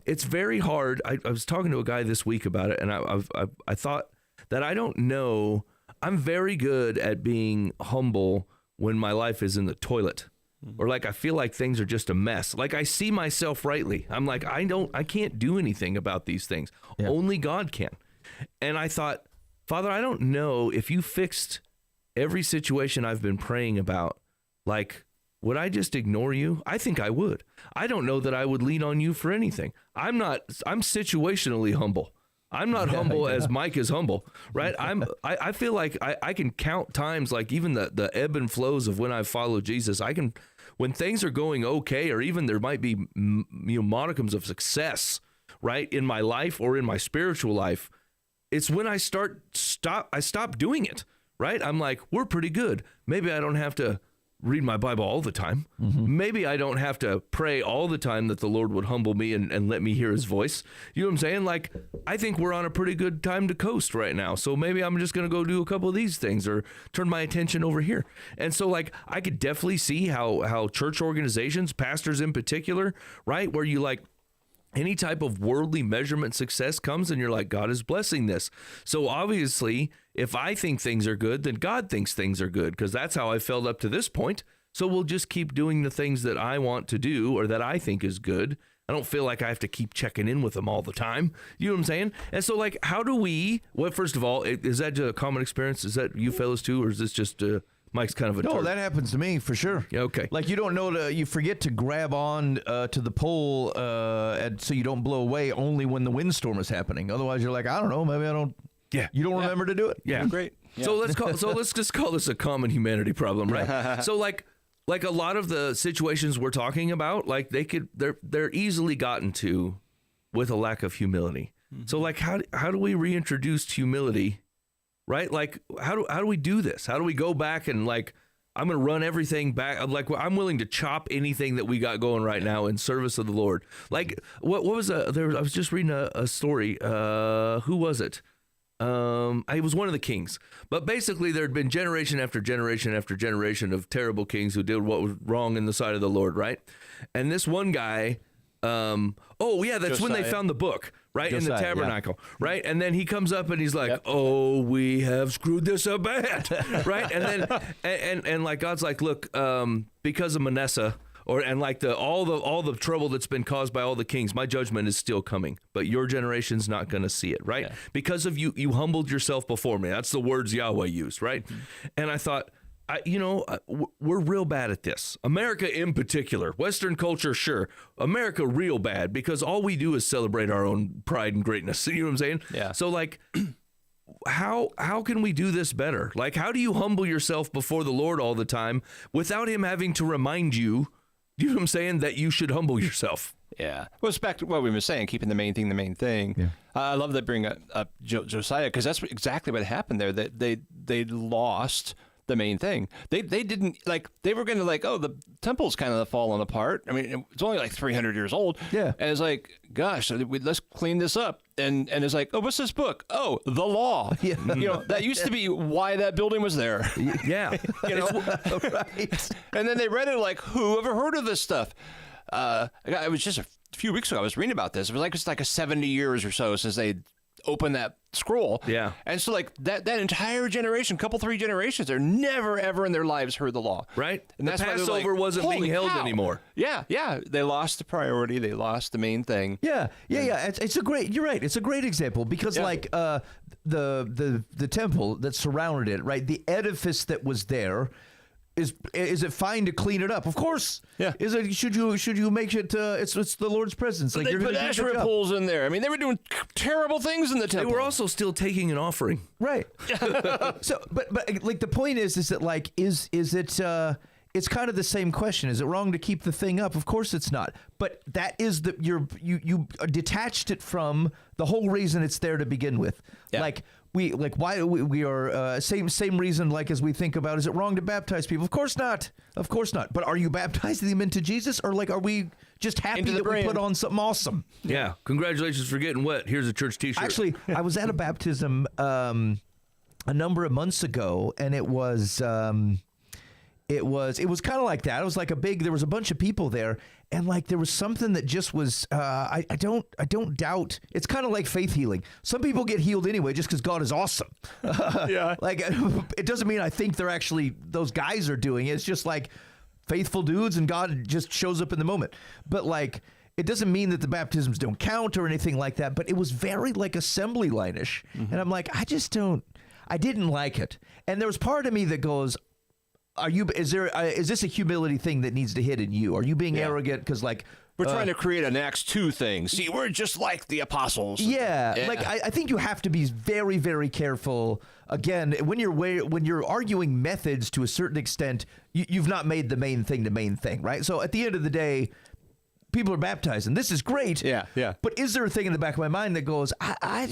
it's very hard. I was talking to a guy this week about it, and I thought that I don't know. I'm very good at being humble when my life is in the toilet, or like I feel like things are just a mess. Like I see myself rightly. I'm like, I can't do anything about these things. Yeah. Only God can. And I thought, Father, I don't know if you fixed every situation I've been praying about, like, would I just ignore you? I think I would. I don't know that I would lean on you for anything. I'm situationally humble. I'm not humble as Mike is humble, right? I feel like I can count times, like even the ebb and flows of when I've followed Jesus. When things are going okay, or even there might be modicums of success, right, in my life or in my spiritual life, it's when I stop doing it. Right? I'm like, we're pretty good. Maybe I don't have to read my Bible all the time. Mm-hmm. Maybe I don't have to pray all the time that the Lord would humble me and let me hear his voice. You know what I'm saying? Like, I think we're on a pretty good time to coast right now. So maybe I'm just going to go do a couple of these things or turn my attention over here. And so like, I could definitely see how church organizations, pastors in particular, right? Where you like, any type of worldly measurement success comes and you're like, God is blessing this. So obviously, if I think things are good, then God thinks things are good, because that's how I felt up to this point. So we'll just keep doing the things that I want to do or that I think is good. I don't feel like I have to keep checking in with them all the time. You know what I'm saying? And so like, how do we, well, first of all, is that a common experience? Is that you fellas too? Or is this just Mike's kind of a turd? That happens to me for sure. Yeah, okay. Like you don't know you forget to grab on to the pole and so you don't blow away only when the windstorm is happening. Otherwise you're like, I don't know, maybe I don't. Yeah. You don't remember to do it. Yeah. Great. Yeah. So let's just call this a common humanity problem, right? So like a lot of the situations we're talking about, like they're easily gotten to with a lack of humility. Mm-hmm. So like how do we reintroduce humility? Right? Like, how do we do this? How do we go back and like, I'm going to run everything back. Like, I'm willing to chop anything that we got going right now in service of the Lord. Like, what was I was just reading a story. Who was it? It was one of the kings. But basically, there had been generation after generation after generation of terrible kings who did what was wrong in the sight of the Lord, right? And this one guy, that's Josiah. When they found the book. Right, Josiah, in the tabernacle, right? And then he comes up and he's like, oh, we have screwed this up bad, right? And then, and like, God's like, look, because of Manasseh, and like all the trouble that's been caused by all the kings, my judgment is still coming, but your generation's not going to see it, right? Yeah. Because of you humbled yourself before me. That's the words Yahweh used, right? Mm-hmm. And I thought, we're real bad at this. America in particular, Western culture, sure. America real bad, because all we do is celebrate our own pride and greatness. You know what I'm saying? Yeah. So like, how can we do this better? Like, how do you humble yourself before the Lord all the time without him having to remind you, you know what I'm saying, that you should humble yourself? Yeah. Well, it's back to what we were saying, keeping the main thing the main thing. Yeah. I love that bring up Josiah, because that's exactly what happened there. That they lost the main thing. They didn't like, they were going to like, oh, the temple's kind of falling apart. I mean, it's only like 300 years old. Yeah. And it's like, gosh, let's clean this up. And it's like, oh, what's this book? Oh, the law. Yeah. You know, that used to be why that building was there. Yeah. You know? Right. And then they read it like, who ever heard of this stuff? It was just a few weeks ago I was reading about this. It was like a 70 years or so since they opened that scroll. Yeah. And so like that entire generation, three generations, they're never ever in their lives heard the law. Right. And the that's why they're Passover like, wasn't being "Holy held cow." anymore. Yeah. They lost the priority. They lost the main thing. Yeah. It's a great. You're right. It's a great example because like the temple that surrounded it, right? The edifice that was there. Is it fine to clean it up? Of course. Yeah. Is it? Should you make it? It's the Lord's presence. Like They you're put gonna do a good Asherah job. poles in there. I mean, they were doing terrible things in the They temple. were also still taking an offering. Right. So, but like the point is that like is it? It's kind of the same question. Is it wrong to keep the thing up? Of course it's not. But that is you detached it from the whole reason it's there to begin with. Yeah. Like why we are same reason like as we think about, is it wrong to baptize people? Of course not. But are you baptizing them into Jesus, or like are we just happy Into the that we brand. put on something awesome? Yeah. Congratulations for getting wet. Here's a church T-shirt. Actually, I was at a baptism a number of months ago, and it was kind of like that. It was like there was a bunch of people there, and like there was something that just was I don't doubt. It's kind of like faith healing. Some people get healed anyway just because God is awesome. Yeah. Like it doesn't mean I think they're actually those guys are doing it. It's just like faithful dudes, and God just shows up in the moment. But like it doesn't mean that the baptisms don't count or anything like that. But it was very like assembly line-ish, and I'm like, I didn't like it. And there was part of me that goes, is this a humility thing that needs to hit in you? Are you being arrogant because like We're trying to create an Acts 2 thing. See, we're just like the apostles. Yeah. Like I think you have to be very, very careful. Again, when you're arguing methods to a certain extent, you've not made the main thing the main thing, right? So at the end of the day, people are baptized, and this is great. Yeah. But is there a thing in the back of my mind that goes, I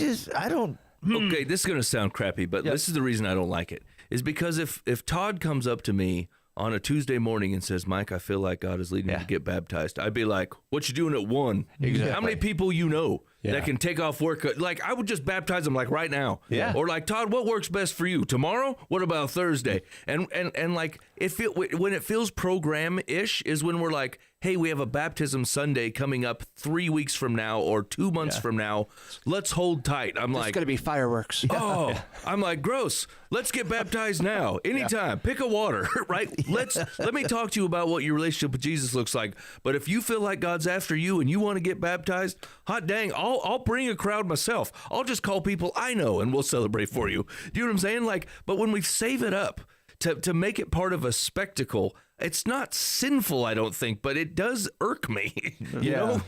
don't. Okay, this is going to sound crappy, but this is the reason I don't like it. Is because if Todd comes up to me on a Tuesday morning and says, Mike, I feel like God is leading me to get baptized, I'd be like, what you doing at 1? Exactly. How many people you know that can take off work? Like, I would just baptize them like right now. Yeah. Or like, Todd, what works best for you? Tomorrow? What about Thursday? And like, when it feels program-ish is when we're like, hey, we have a baptism Sunday coming up 3 weeks from now or 2 months from now. Let's hold tight. I'm It's like, going to be fireworks. oh, I'm like, gross. Let's get baptized now. Anytime. Pick a water, right? Let me talk to you about what your relationship with Jesus looks like. But if you feel like God's after you and you want to get baptized, hot dang, I'll bring a crowd myself. I'll just call people I know and we'll celebrate for you. Do you know what I'm saying? Like, but when we save it up to make it part of a spectacle, it's not sinful, I don't think, but it does irk me. You know?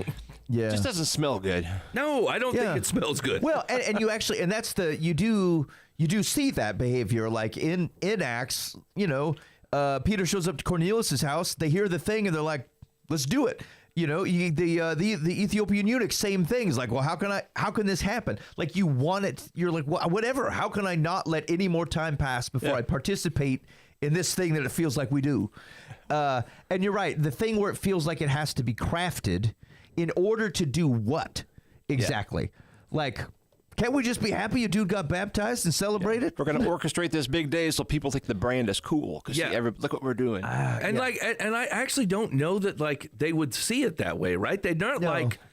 Yeah. It just doesn't smell good. No, I don't think it smells good. Well, and you actually, and that's you do see that behavior, like in Acts, Peter shows up to Cornelius's house, they hear the thing and they're like, let's do it. The Ethiopian eunuch, same thing. Is like, well, how can this happen? Like you want it. You're like, well, whatever. How can I not let any more time pass before I participate in this thing that it feels like we do? And you're right. The thing where it feels like it has to be crafted in order to do what exactly? Like, can't we just be happy a dude got baptized and celebrate it? We're going to orchestrate this big day so people think the brand is cool. Because look what we're doing. And I actually don't know that like they would see it that way, right? They're not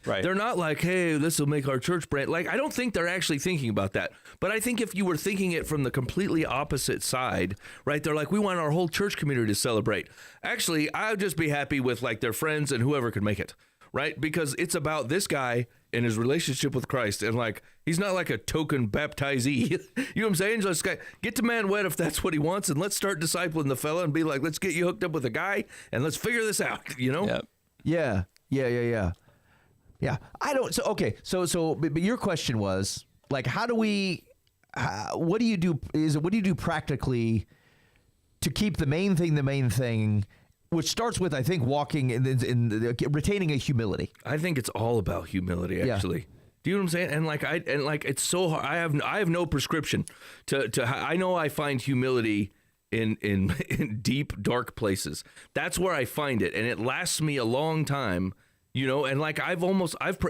they're not like, hey, this will make our church brand. Like, I don't think they're actually thinking about that. But I think if you were thinking it from the completely opposite side, right? They're like, we want our whole church community to celebrate. Actually, I would just be happy with like their friends and whoever could make it, right? Because it's about this guy and his relationship with Christ, and like he's not like a token baptizee. You know what I'm saying? Just get the man wet if that's what he wants, and let's start discipling the fella and be like, let's get you hooked up with a guy and let's figure this out. You know? Yep. Yeah. I don't. So okay. So but your question was like, how do we? What do you do? What do you do practically to keep the main thing? Which starts with, I think, walking in retaining a humility. I think it's all about humility, actually. Yeah. Do you know what I'm saying? And like it's so hard. I have no prescription to. I know I find humility in deep, dark places. That's where I find it, and it lasts me a long time, and like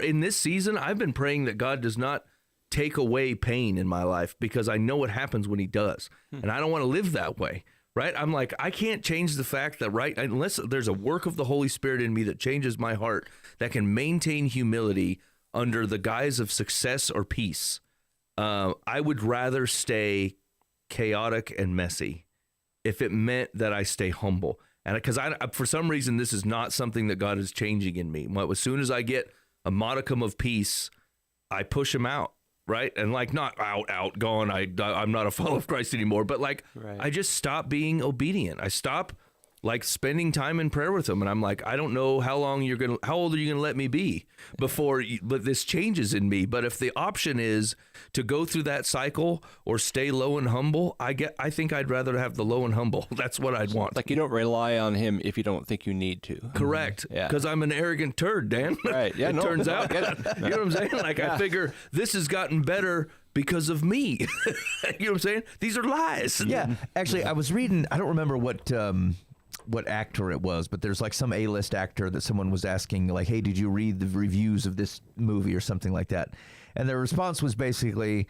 in this season, I've been praying that God does not take away pain in my life, because I know what happens when he does, and I don't want to live that way. Right? I'm like, I can't change the fact that, unless there's a work of the Holy Spirit in me that changes my heart, that can maintain humility under the guise of success or peace, I would rather stay chaotic and messy if it meant that I stay humble. And because for some reason, this is not something that God is changing in me. As soon as I get a modicum of peace, I push him out. Right. And like, not out, gone. I'm not a follower of Christ anymore. But like, I just stop being obedient. I stop like spending time in prayer with him. And I'm like, I don't know how old are you going to let me be before but this changes in me. But if the option is to go through that cycle or stay low and humble, I think I'd rather have the low and humble. That's what I'd want. Like, you don't rely on him if you don't think you need to. Correct. Because I'm an arrogant turd, Dan. Right. Yeah. Turns out. You know what I'm saying? Like, I figure this has gotten better because of me. You know what I'm saying? These are lies. Yeah. Actually, I was reading, I don't remember what actor it was, but there's like some A-list actor that someone was asking, like, hey, did you read the reviews of this movie or something like that? And their response was basically,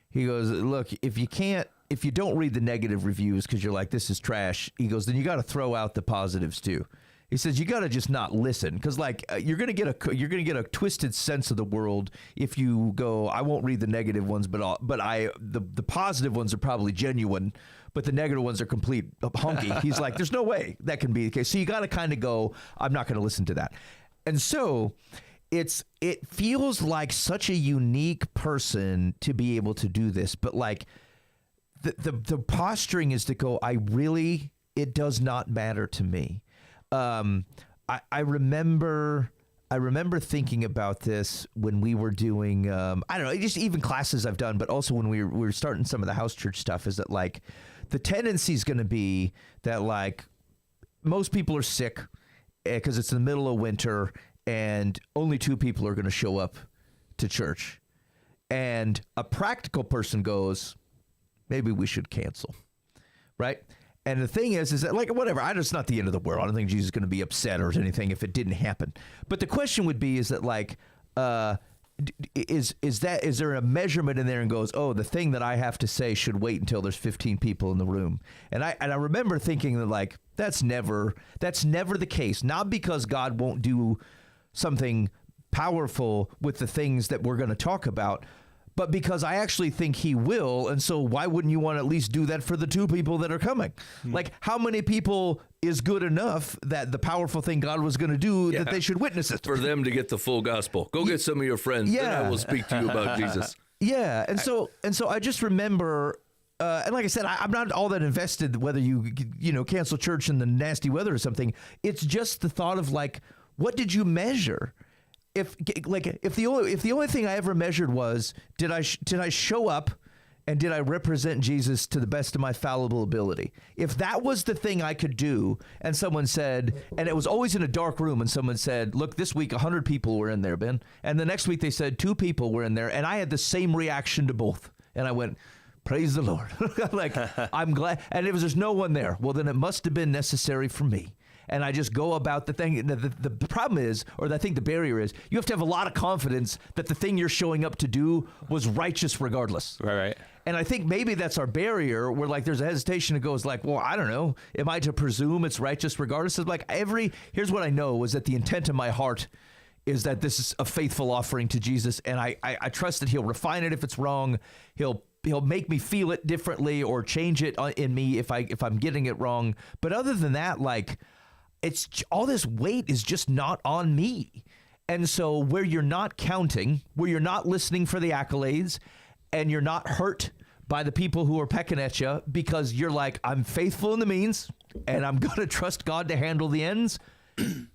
he goes, look, if you don't read the negative reviews because you're like, this is trash, he goes, then you got to throw out the positives too. He says you got to just not listen, because like you're gonna get a twisted sense of the world if you go, I won't read the negative ones, but the positive ones are probably genuine, but the negative ones are complete honky. He's like, there's no way that can be the case. So you got to kind of go, I'm not going to listen to that. And so it feels like such a unique person to be able to do this, but like the posturing is to go, it does not matter to me. I remember thinking about this when we were doing, I don't know, just even classes I've done, but also when we were starting some of the house church stuff, is that like the tendency is going to be that like most people are sick because it's in the middle of winter and only 2 people are going to show up to church. And a practical person goes, maybe we should cancel, right? And the thing is that like, whatever, it's not the end of the world. I don't think Jesus is going to be upset or anything if it didn't happen. But the question would be, is that like, is there a measurement in there and goes, oh, the thing that I have to say should wait until there's 15 people in the room? And I remember thinking that like, that's never the case. Not because God won't do something powerful with the things that we're going to talk about, but because I actually think he will. And so why wouldn't you want to at least do that for the 2 people that are coming? Like, how many people is good enough that the powerful thing God was going to do that they should witness it? For them to get the full gospel. Go get some of your friends. Then I will speak to you about Jesus. Yeah. And so I just remember, and like I said, I'm not all that invested whether you cancel church in the nasty weather or something. It's just the thought of like, what did you measure? If the only thing I ever measured was, did I show up and did I represent Jesus to the best of my fallible ability? If that was the thing I could do, and someone said, and it was always in a dark room, and someone said, look, this week 100 people were in there, Ben, and the next week they said 2 people were in there, and I had the same reaction to both, and I went, praise the Lord. Like, I'm glad, and if there's no one there, well, then it must have been necessary for me. And I just go about the thing. The problem is, or I think the barrier is, you have to have a lot of confidence that the thing you're showing up to do was righteous regardless. Right. And I think maybe that's our barrier, where like there's a hesitation that goes like, well, I don't know. Am I to presume it's righteous regardless? It's like here's what I know is that the intent of my heart is that this is a faithful offering to Jesus. And I trust that he'll refine it if it's wrong. He'll make me feel it differently or change it in me if I'm getting it wrong. But other than that, like, it's all this weight is just not on me. And so where you're not counting, where you're not listening for the accolades, and you're not hurt by the people who are pecking at you because you're like, I'm faithful in the means and I'm going to trust God to handle the ends,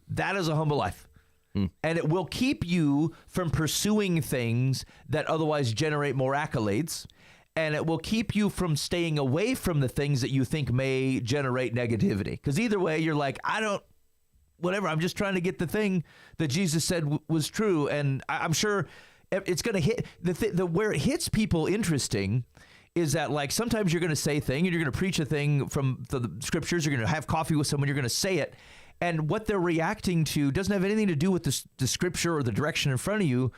that is a humble life. And it will keep you from pursuing things that otherwise generate more accolades. And it will keep you from staying away from the things that you think may generate negativity. Because either way, you're like, I'm just trying to get the thing that Jesus said was true. And I'm sure it's going to hit, where it hits people interesting is that like sometimes you're going to say a thing and you're going to preach a thing from the scriptures. You're going to have coffee with someone. You're going to say it. And what they're reacting to doesn't have anything to do with the scripture or the direction in front of you.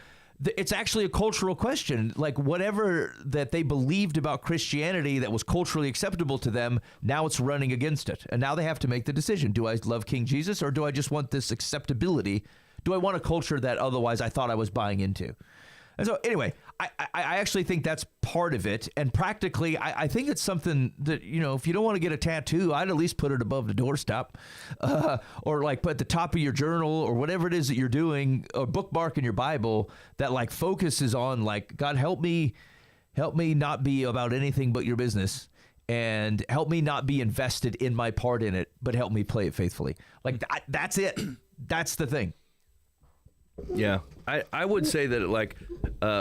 It's actually a cultural question. Like whatever that they believed about Christianity that was culturally acceptable to them, now it's running against it. And now they have to make the decision. Do I love King Jesus or do I just want this acceptability? Do I want a culture that otherwise I thought I was buying into? And so anyway, I actually think that's part of it. And practically, I think it's something that, if you don't want to get a tattoo, I'd at least put it above the doorstop or like put at the top of your journal or whatever it is that you're doing, or bookmark in your Bible that like focuses on like, God, help me not be about anything but your business, and help me not be invested in my part in it, but help me play it faithfully. Like that's it. That's the thing. Yeah, I would say that like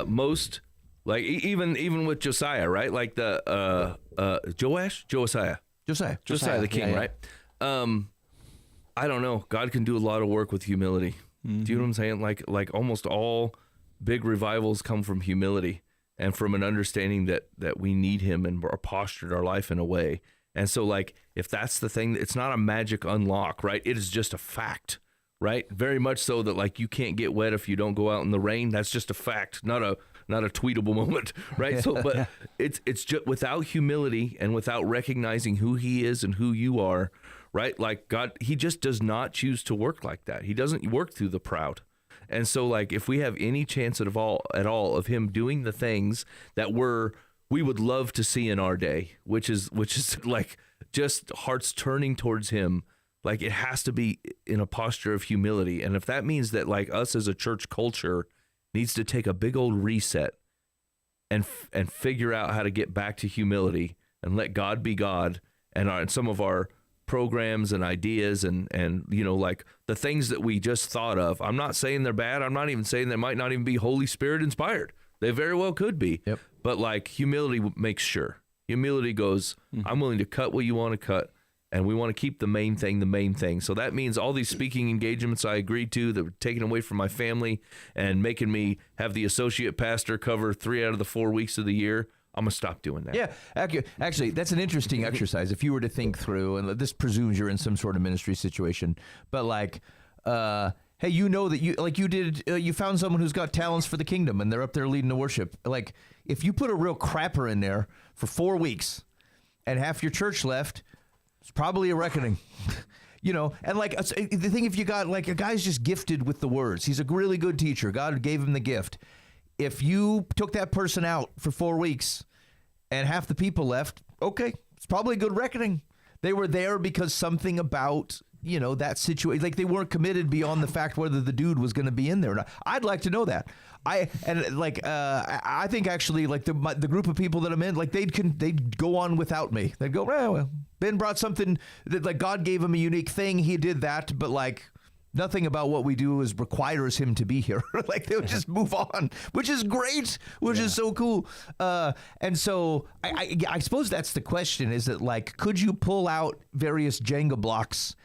most, like even with Josiah, right? Like the Josiah the king, yeah. right? I don't know. God can do a lot of work with humility. Mm-hmm. Do you know what I'm saying? Like almost all big revivals come from humility and from an understanding that we need him and are postured our life in a way. And so like if that's the thing, it's not a magic unlock, right? It is just a fact. Right, very much so that like you can't get wet if you don't go out in the rain. That's just a fact, not a tweetable moment, right? So, but it's just without humility and without recognizing who he is and who you are, right? Like God, he just does not choose to work like that. He doesn't work through the proud. And so, like if we have any chance at all of him doing the things that we would love to see in our day, which is like just hearts turning towards him. Like it has to be in a posture of humility. And if that means that like us as a church culture needs to take a big old reset and figure out how to get back to humility and let God be God, and some of our programs and ideas and like the things that we just thought of, I'm not saying they're bad. I'm not even saying they might not even be Holy Spirit inspired. They very well could be. Yep. But like humility makes sure. Humility goes, I'm willing to cut what you want to cut. And we want to keep the main thing. So that means all these speaking engagements I agreed to that were taken away from my family and making me have the associate pastor cover 3 out of the 4 weeks of the year. I'm going to stop doing that. Yeah, actually, that's an interesting exercise. If you were to think through, and this presumes you're in some sort of ministry situation, but like, hey, that you found someone who's got talents for the kingdom and they're up there leading the worship. Like, if you put a real crapper in there for 4 weeks and half your church left, it's probably a reckoning, and like the thing, if you got like a guy's just gifted with the words, he's a really good teacher. God gave him the gift. If you took that person out for 4 weeks and half the people left, okay, it's probably a good reckoning. They were there because something about, that situation, like they weren't committed beyond the fact whether the dude was going to be in there or not. I'd like to know that. I think actually like the group of people that I'm in, like they'd go on without me. They'd go, well, Ben brought something that like God gave him a unique thing. He did that, but like nothing about what we do requires him to be here. Like they'll just move on, which is great, which is so cool. And so I suppose that's the question: is that like, could you pull out various Jenga blocks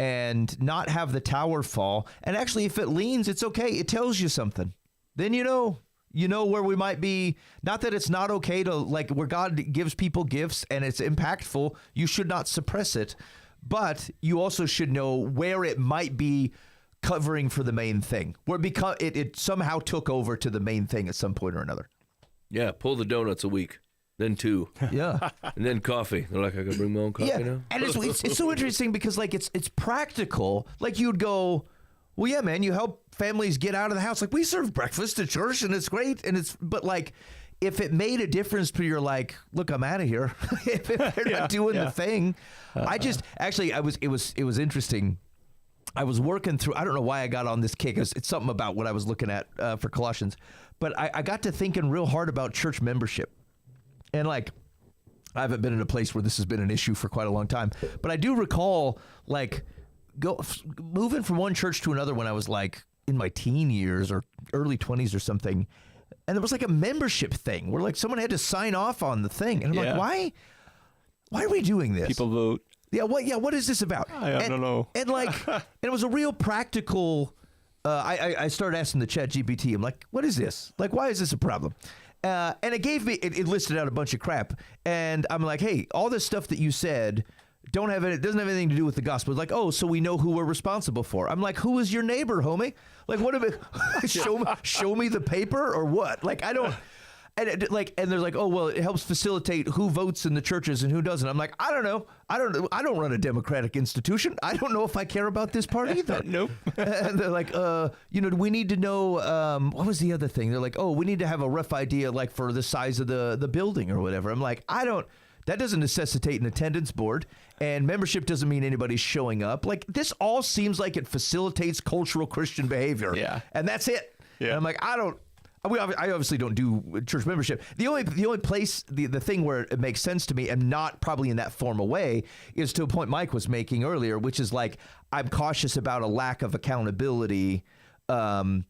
and not have the tower fall? And actually, if it leans, it's okay. It tells you something. Then you know where we might be. Not that it's not okay to like where God gives people gifts and it's impactful. You should not suppress it, but you also should know where it might be covering for the main thing, where it somehow took over to the main thing at some point or another. Yeah, pull the donuts a week, then 2. Yeah, and then coffee. They're like, I gotta bring my own coffee now. And it's so interesting because like it's practical. Like you'd go, well, yeah, man, you help families get out of the house. Like we serve breakfast at church and it's great. But like, if it made a difference to your like, look, I'm out of here. If they're not doing the thing, it was interesting. I was working through, I don't know why I got on this kick. It's something about what I was looking at for Colossians, but I got to thinking real hard about church membership. And like, I haven't been in a place where this has been an issue for quite a long time, but I do recall like moving from one church to another when I was like in my teen years or early 20s or something. And there was like a membership thing where like someone had to sign off on the thing. And I'm like, why are we doing this? People vote. Yeah. What is this about? I don't know. And like, and it was a real practical, I started asking the Chat GPT, I'm like, what is this? Like, why is this a problem? And it gave me, it listed out a bunch of crap. And I'm like, hey, all this stuff that you said doesn't have anything to do with the gospel. It's like, oh, so we know who we're responsible for. I'm like, who is your neighbor, homie? Like, what show me the paper or what? Like, I don't. And they're like, oh, well, it helps facilitate who votes in the churches and who doesn't. I'm like, I don't know. I don't run a democratic institution. I don't know if I care about this part either. Nope. And they're like, we need to know, what was the other thing? They're like, oh, we need to have a rough idea, like, for the size of the building or whatever. I'm like, that doesn't necessitate an attendance board, and membership doesn't mean anybody's showing up. Like, this all seems like it facilitates cultural Christian behavior. Yeah. And that's it. Yeah. And I'm like, I obviously don't do church membership. The only place, the thing where it makes sense to me, and not probably in that formal way, is to a point Mike was making earlier, which is like, I'm cautious about a lack of accountability. And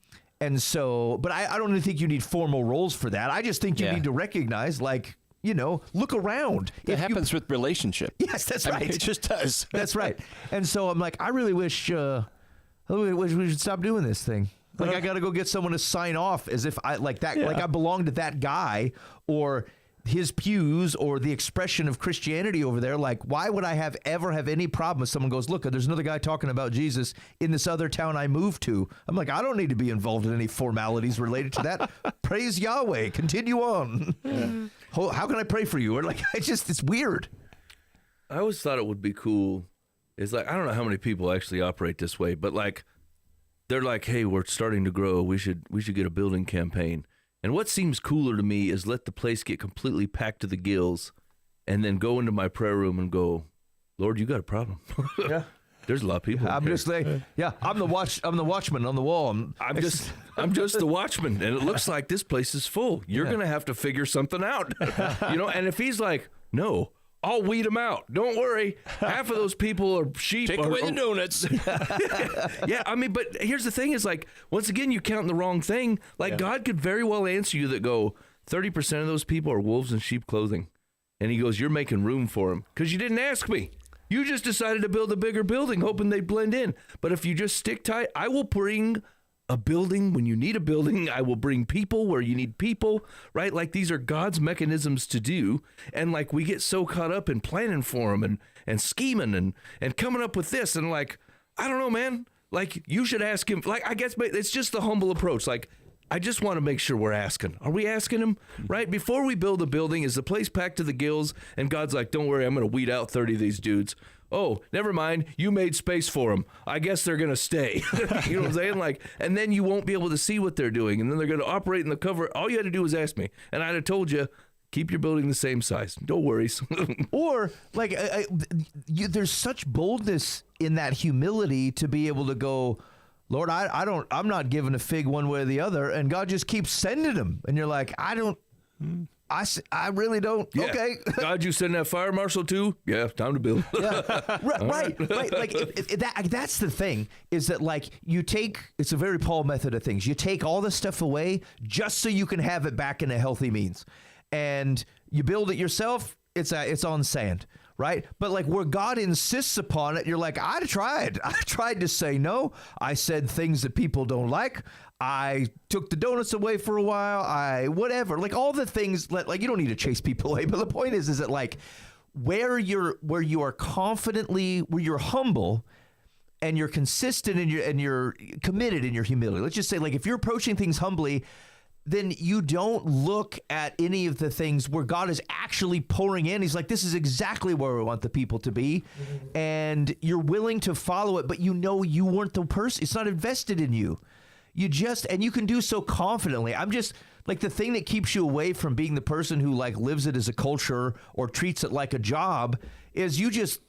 so, but I don't really think you need formal roles for that. I just think you need to recognize, like, look around. It happens with relationship. Yes, that's right. I mean, it just does. That's right. And so I'm like, I really wish we should stop doing this thing. Like, I got to go get someone to sign off as if I like that, like I belong to that guy or his pews or the expression of Christianity over there. Like, why would I ever have any problem if someone goes, look, there's another guy talking about Jesus in this other town I moved to. I'm like, I don't need to be involved in any formalities related to that. Praise Yahweh. Continue on. How can I pray for you? Or like, it's weird. I always thought it would be cool. It's like, I don't know how many people actually operate this way, but like, they're like, hey, we're starting to grow. We should get a building campaign. And what seems cooler to me is let the place get completely packed to the gills and then go into my prayer room and go, Lord, you got a problem. Yeah. There's a lot of people. I'm just like, I'm the watchman on the wall. I'm just the watchman, and it looks like this place is full. You're gonna have to figure something out, And if he's like, no, I'll weed them out. Don't worry. Half of those people are sheep. Take away the donuts. Yeah, I mean, but here's the thing: is like, once again, you count the wrong thing. Like, God could very well answer you that go, 30% of those people are wolves in sheep clothing, and He goes, you're making room for them because you didn't ask me. You just decided to build a bigger building, hoping they'd blend in. But if you just stick tight, I will bring a building when you need a building. I will bring people where you need people, right? Like, these are God's mechanisms to do. And like, we get so caught up in planning for them and scheming and coming up with this. And like, I don't know, man, like, you should ask Him. Like, I guess it's just the humble approach. Like, I just want to make sure we're asking. Are we asking Him, right? Before we build a building, is the place packed to the gills? And God's like, don't worry, I'm going to weed out 30 of these dudes. Oh, never mind. You made space for them. I guess they're going to stay. You know what I'm saying? Like, and then you won't be able to see what they're doing. And then they're going to operate in the cover. All you had to do was ask me. And I'd have told you, keep your building the same size. No worries. Or like, there's such boldness in that humility to be able to go, Lord, I'm not giving a fig one way or the other. And God just keeps sending them. And you're like, I really don't. Yeah. Okay. God, you send that fire marshal too? Yeah, time to build. Yeah. Right. Like that's the thing, is that like, it's a very Paul method of things. You take all this stuff away just so you can have it back in a healthy means. And you build it yourself, it's on sand. Right? But like, where God insists upon it, you're like, I tried to say no. I said things that people don't like. I took the donuts away for a while. Whatever, like all the things, like you don't need to chase people away. But the point is that like, where you are confidently, where you're humble and you're consistent and you're committed in your humility. Let's just say, like, if you're approaching things humbly, then you don't look at any of the things where God is actually pouring in. He's like, this is exactly where we want the people to be. And you're willing to follow it, but you weren't the person. It's not invested in you. And you can do so confidently. I'm just like, the thing that keeps you away from being the person who like lives it as a culture or treats it like a job is you just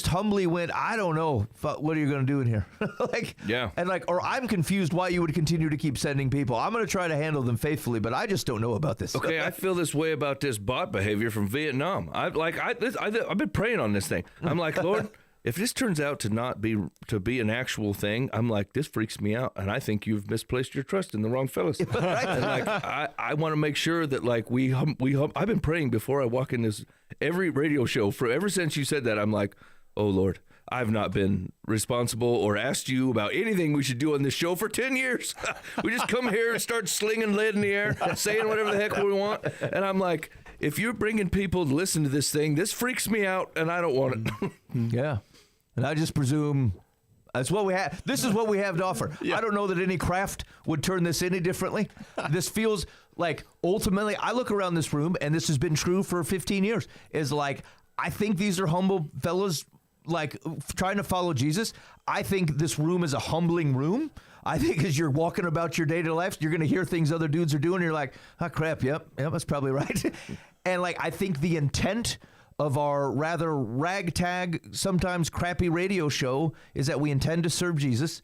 humbly went, I don't know, what are you going to do in here? Like, yeah. And like, or I'm confused why you would continue to keep sending people. I'm going to try to handle them faithfully, but I just don't know about this. Okay, I feel this way about this bot behavior from Vietnam. I've been praying on this thing. I'm like, Lord, if this turns out to be an actual thing, I'm like, this freaks me out, and I think you've misplaced your trust in the wrong fellas. Right? And like, I want to make sure that like I've been praying before I walk in this every radio show ever since you said that. I'm like, oh Lord, I've not been responsible or asked you about anything we should do on this show for 10 years. We just come here and start slinging lead in the air, saying whatever the heck we want. And I'm like, if you're bringing people to listen to this thing, this freaks me out, and I don't want it. Yeah. And I just presume that's what we have. This is what we have to offer. Yeah. I don't know that any craft would turn this any differently. This feels like, ultimately, I look around this room, and this has been true for 15 years, is like, I think these are humble fellows, like, trying to follow Jesus. I think this room is a humbling room. I think as you're walking about your day-to-day life, you're going to hear things other dudes are doing, and you're like, oh, crap, yep, that's probably right. And, like, I think the intent of our rather ragtag, sometimes crappy radio show is that we intend to serve Jesus.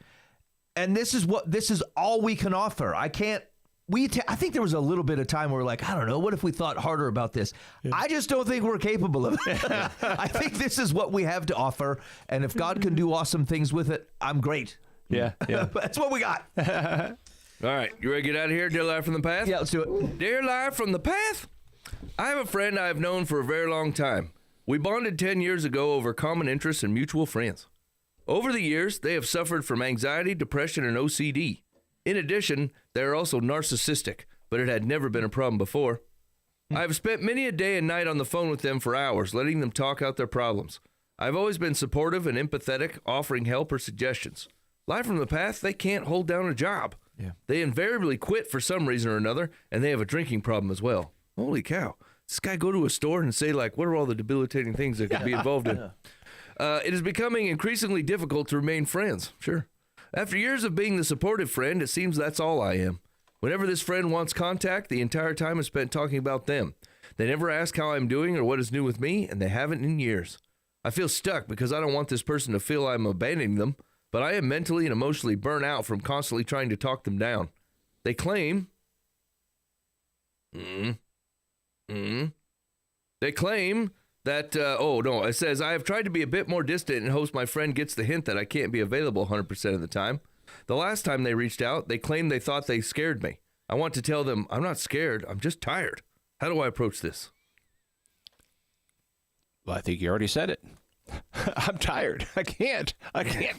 And this is all we can offer. I think there was a little bit of time where we're like, I don't know, what if we thought harder about this? Yeah. I just don't think we're capable of it. I think this is what we have to offer. And if God can do awesome things with it, I'm great. Yeah. That's what we got. All right, you ready to get out of here, Dear Live from the Path? Yeah, let's do it. Dear Live from the Path, I have a friend I have known for a very long time. We bonded 10 years ago over common interests and mutual friends. Over the years, they have suffered from anxiety, depression, and OCD. In addition, they are also narcissistic, but it had never been a problem before. I have spent many a day and night on the phone with them for hours, letting them talk out their problems. I've always been supportive and empathetic, offering help or suggestions. Live from the Path, they can't hold down a job. Yeah. They invariably quit for some reason or another, and they have a drinking problem as well. Holy cow. This guy go to a store and say, like, what are all the debilitating things that could be involved in? It is becoming increasingly difficult to remain friends. Sure. After years of being the supportive friend, it seems that's all I am. Whenever this friend wants contact, the entire time is spent talking about them. They never ask how I'm doing or what is new with me, and they haven't in years. I feel stuck because I don't want this person to feel I'm abandoning them, but I am mentally and emotionally burnt out from constantly trying to talk them down. They claim... They claim that, it says, I have tried to be a bit more distant and hopes my friend gets the hint that I can't be available 100% of the time. The last time they reached out, they claimed they thought they scared me. I want to tell them, I'm not scared, I'm just tired. How do I approach this? Well, I think you already said it. I'm tired. I can't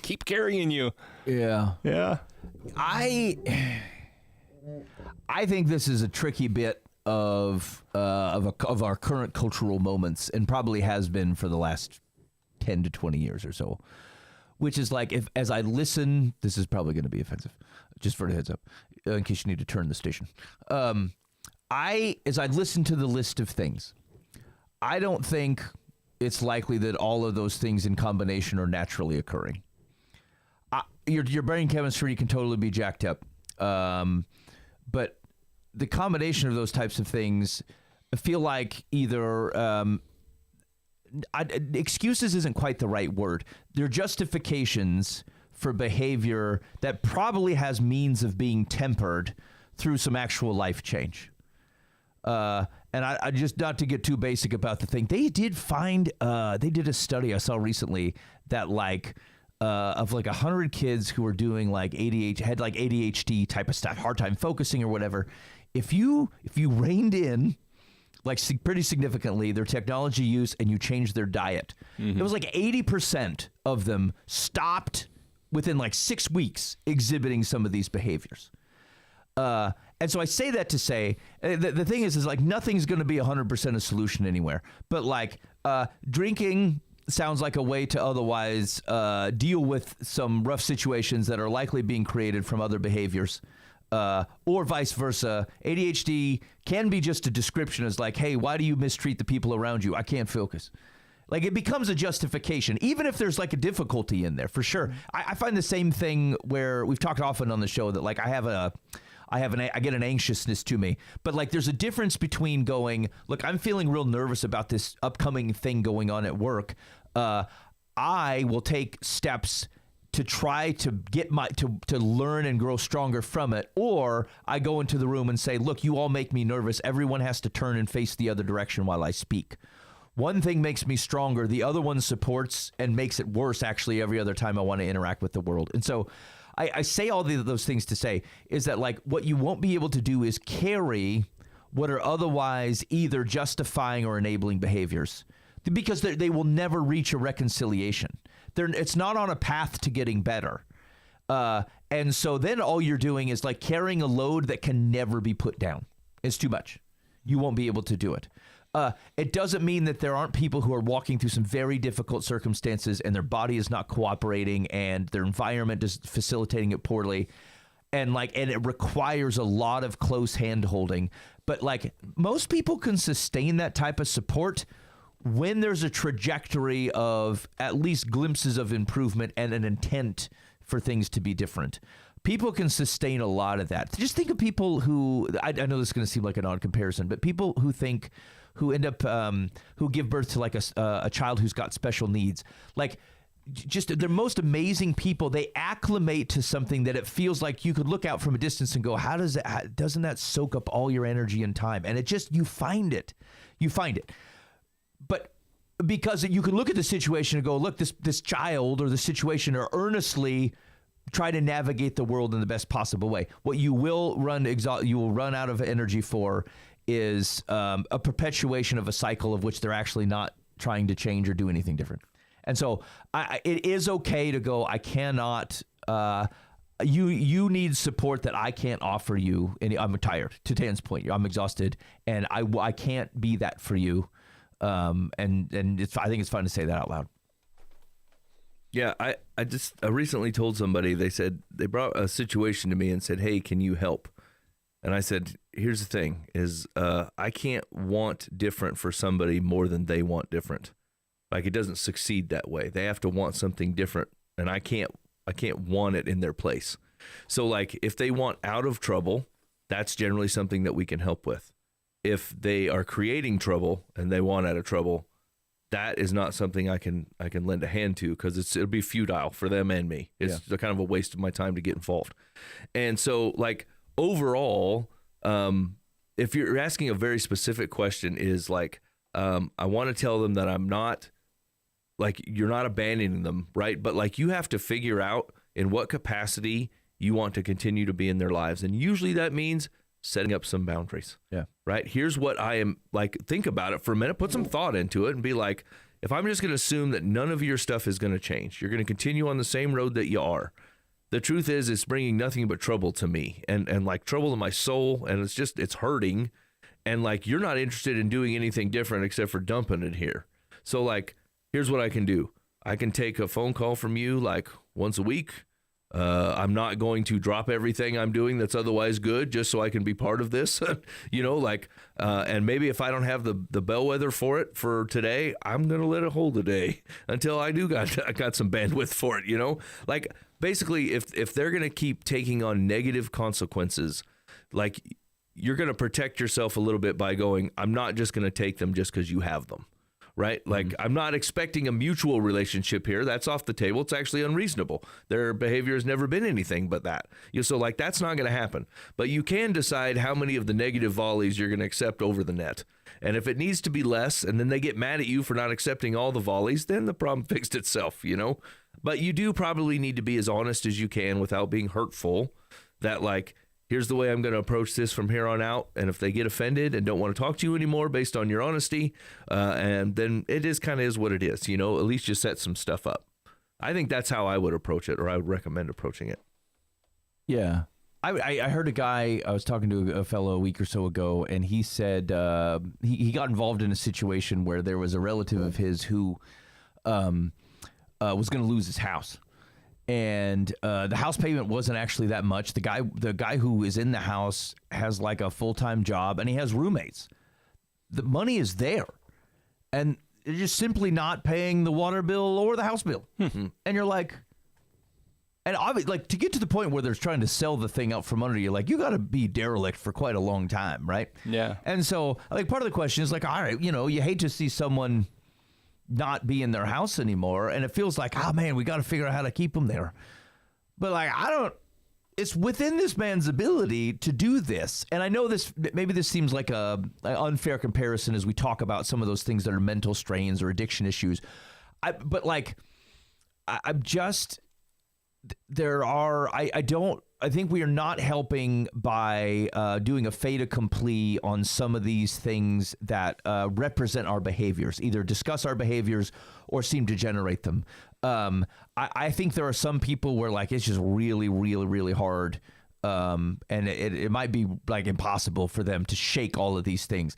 keep carrying you. Yeah. I think this is a tricky bit of our current cultural moments, and probably has been for the last 10 to 20 years or so, which is like, as I listen, this is probably going to be offensive, just for a heads up, in case you need to turn the station. As I listen to the list of things, I don't think it's likely that all of those things in combination are naturally occurring. Your brain chemistry can totally be jacked up, but the combination of those types of things feel like either excuses isn't quite the right word. They're justifications for behavior that probably has means of being tempered through some actual life change. And I just, not to get too basic about the thing, they did a study I saw recently that of 100 kids who were doing had ADHD type of stuff, hard time focusing or whatever. If you reined in pretty significantly their technology use and you changed their diet, it was 80% of them stopped within 6 weeks exhibiting some of these behaviors. And so I say that to say, the thing is nothing's going to be 100% a solution anywhere. But drinking sounds like a way to otherwise deal with some rough situations that are likely being created from other behaviors. Or vice versa. ADHD can be just a description as hey, why do you mistreat the people around you? I can't focus. It becomes a justification, even if there's a difficulty in there, for sure. I find the same thing where we've talked often on the show that I get an anxiousness to me, but there's a difference between going, look, I'm feeling real nervous about this upcoming thing going on at work. I will take steps to try to get to learn and grow stronger from it. Or I go into the room and say, look, you all make me nervous. Everyone has to turn and face the other direction while I speak. One thing makes me stronger. The other one supports and makes it worse, actually, every other time I want to interact with the world. And so I say all those things to say is that what you won't be able to do is carry what are otherwise either justifying or enabling behaviors, because they will never reach a reconciliation. it's not on a path to getting better. And so then all you're doing is like carrying a load that can never be put down. It's too much. You won't be able to do it. It doesn't mean that there aren't people who are walking through some very difficult circumstances and their body is not cooperating and their environment is facilitating it poorly. And it requires a lot of close hand holding. But like most people can sustain that type of support when there's a trajectory of at least glimpses of improvement and an intent for things to be different. People can sustain a lot of that. Just think of people who, I know this is going to seem like an odd comparison, but people who end up, who give birth to like a child who's got special needs, like just they're most amazing people. They acclimate to something that it feels like you could look out from a distance and go, doesn't that soak up all your energy and time? And you find it. But because you can look at the situation and go, look, this child or the situation are earnestly try to navigate the world in the best possible way. What you will run out of energy for is a perpetuation of a cycle of which they're actually not trying to change or do anything different. And so it is okay to go, I cannot, you need support that I can't offer you. And I'm tired, to Dan's point. I'm exhausted and I can't be that for you. And I think it's fun to say that out loud. Yeah, I recently told somebody, they brought a situation to me and said, hey, can you help? And I said, here's the thing is, I can't want different for somebody more than they want different. Like it doesn't succeed that way. They have to want something different and I can't want it in their place. So like if they want out of trouble, that's generally something that we can help with. If they are creating trouble and they want out of trouble, that is not something I can lend a hand to because it'll be futile for them and me. It's kind of a waste of my time to get involved. And so like overall, if you're asking a very specific question is like, I want to tell them that I'm not like, you're not abandoning them, right? But like you have to figure out in what capacity you want to continue to be in their lives. And usually that means setting up some boundaries. Yeah. Right. Here's what I am like, think about it for a minute, put some thought into it and be like, if I'm just going to assume that none of your stuff is going to change, you're going to continue on the same road that you are. The truth is it's bringing nothing but trouble to me and like trouble to my soul. And it's hurting. And like, you're not interested in doing anything different except for dumping it here. So like, here's what I can do. I can take a phone call from you like once a week. I'm not going to drop everything I'm doing that's otherwise good just so I can be part of this, and maybe if I don't have the bellwether for it for today, I'm going to let it hold a day until I got some bandwidth for it, like basically if they're going to keep taking on negative consequences, like you're going to protect yourself a little bit by going, I'm not just going to take them just because you have them. Right? Like I'm not expecting a mutual relationship here. That's off the table. It's actually unreasonable. Their behavior has never been anything but that. So like that's not going to happen. But you can decide how many of the negative volleys you're going to accept over the net. And if it needs to be less and then they get mad at you for not accepting all the volleys, then the problem fixed itself, But you do probably need to be as honest as you can without being hurtful that like, here's the way I'm going to approach this from here on out. And if they get offended and don't want to talk to you anymore based on your honesty, and then it is kind of is what it is, at least you set some stuff up. I think that's how I would approach it, or I would recommend approaching it. Yeah. I heard a guy, I was talking to a fellow a week or so ago, and he said he got involved in a situation where there was a relative of his who was going to lose his house. And the house payment wasn't actually that much. The guy who is in the house has like a full-time job and he has roommates. The money is there. And they're just simply not paying the water bill or the house bill. And you're like, and obviously, like to get to the point where they're trying to sell the thing out from under you, like you got to be derelict for quite a long time, right? Yeah. And so like part of the question is like, all right, you hate to see someone not be in their house anymore, and it feels like, oh man, we got to figure out how to keep them there. But like, it's within this man's ability to do this. And I know maybe this seems like an unfair comparison as we talk about some of those things that are mental strains or addiction issues. I don't we are not helping by doing a fait accompli on some of these things that represent our behaviors, either discuss our behaviors or seem to generate them. I think there are some people where like it's just really, really, really hard, and it might be like impossible for them to shake all of these things.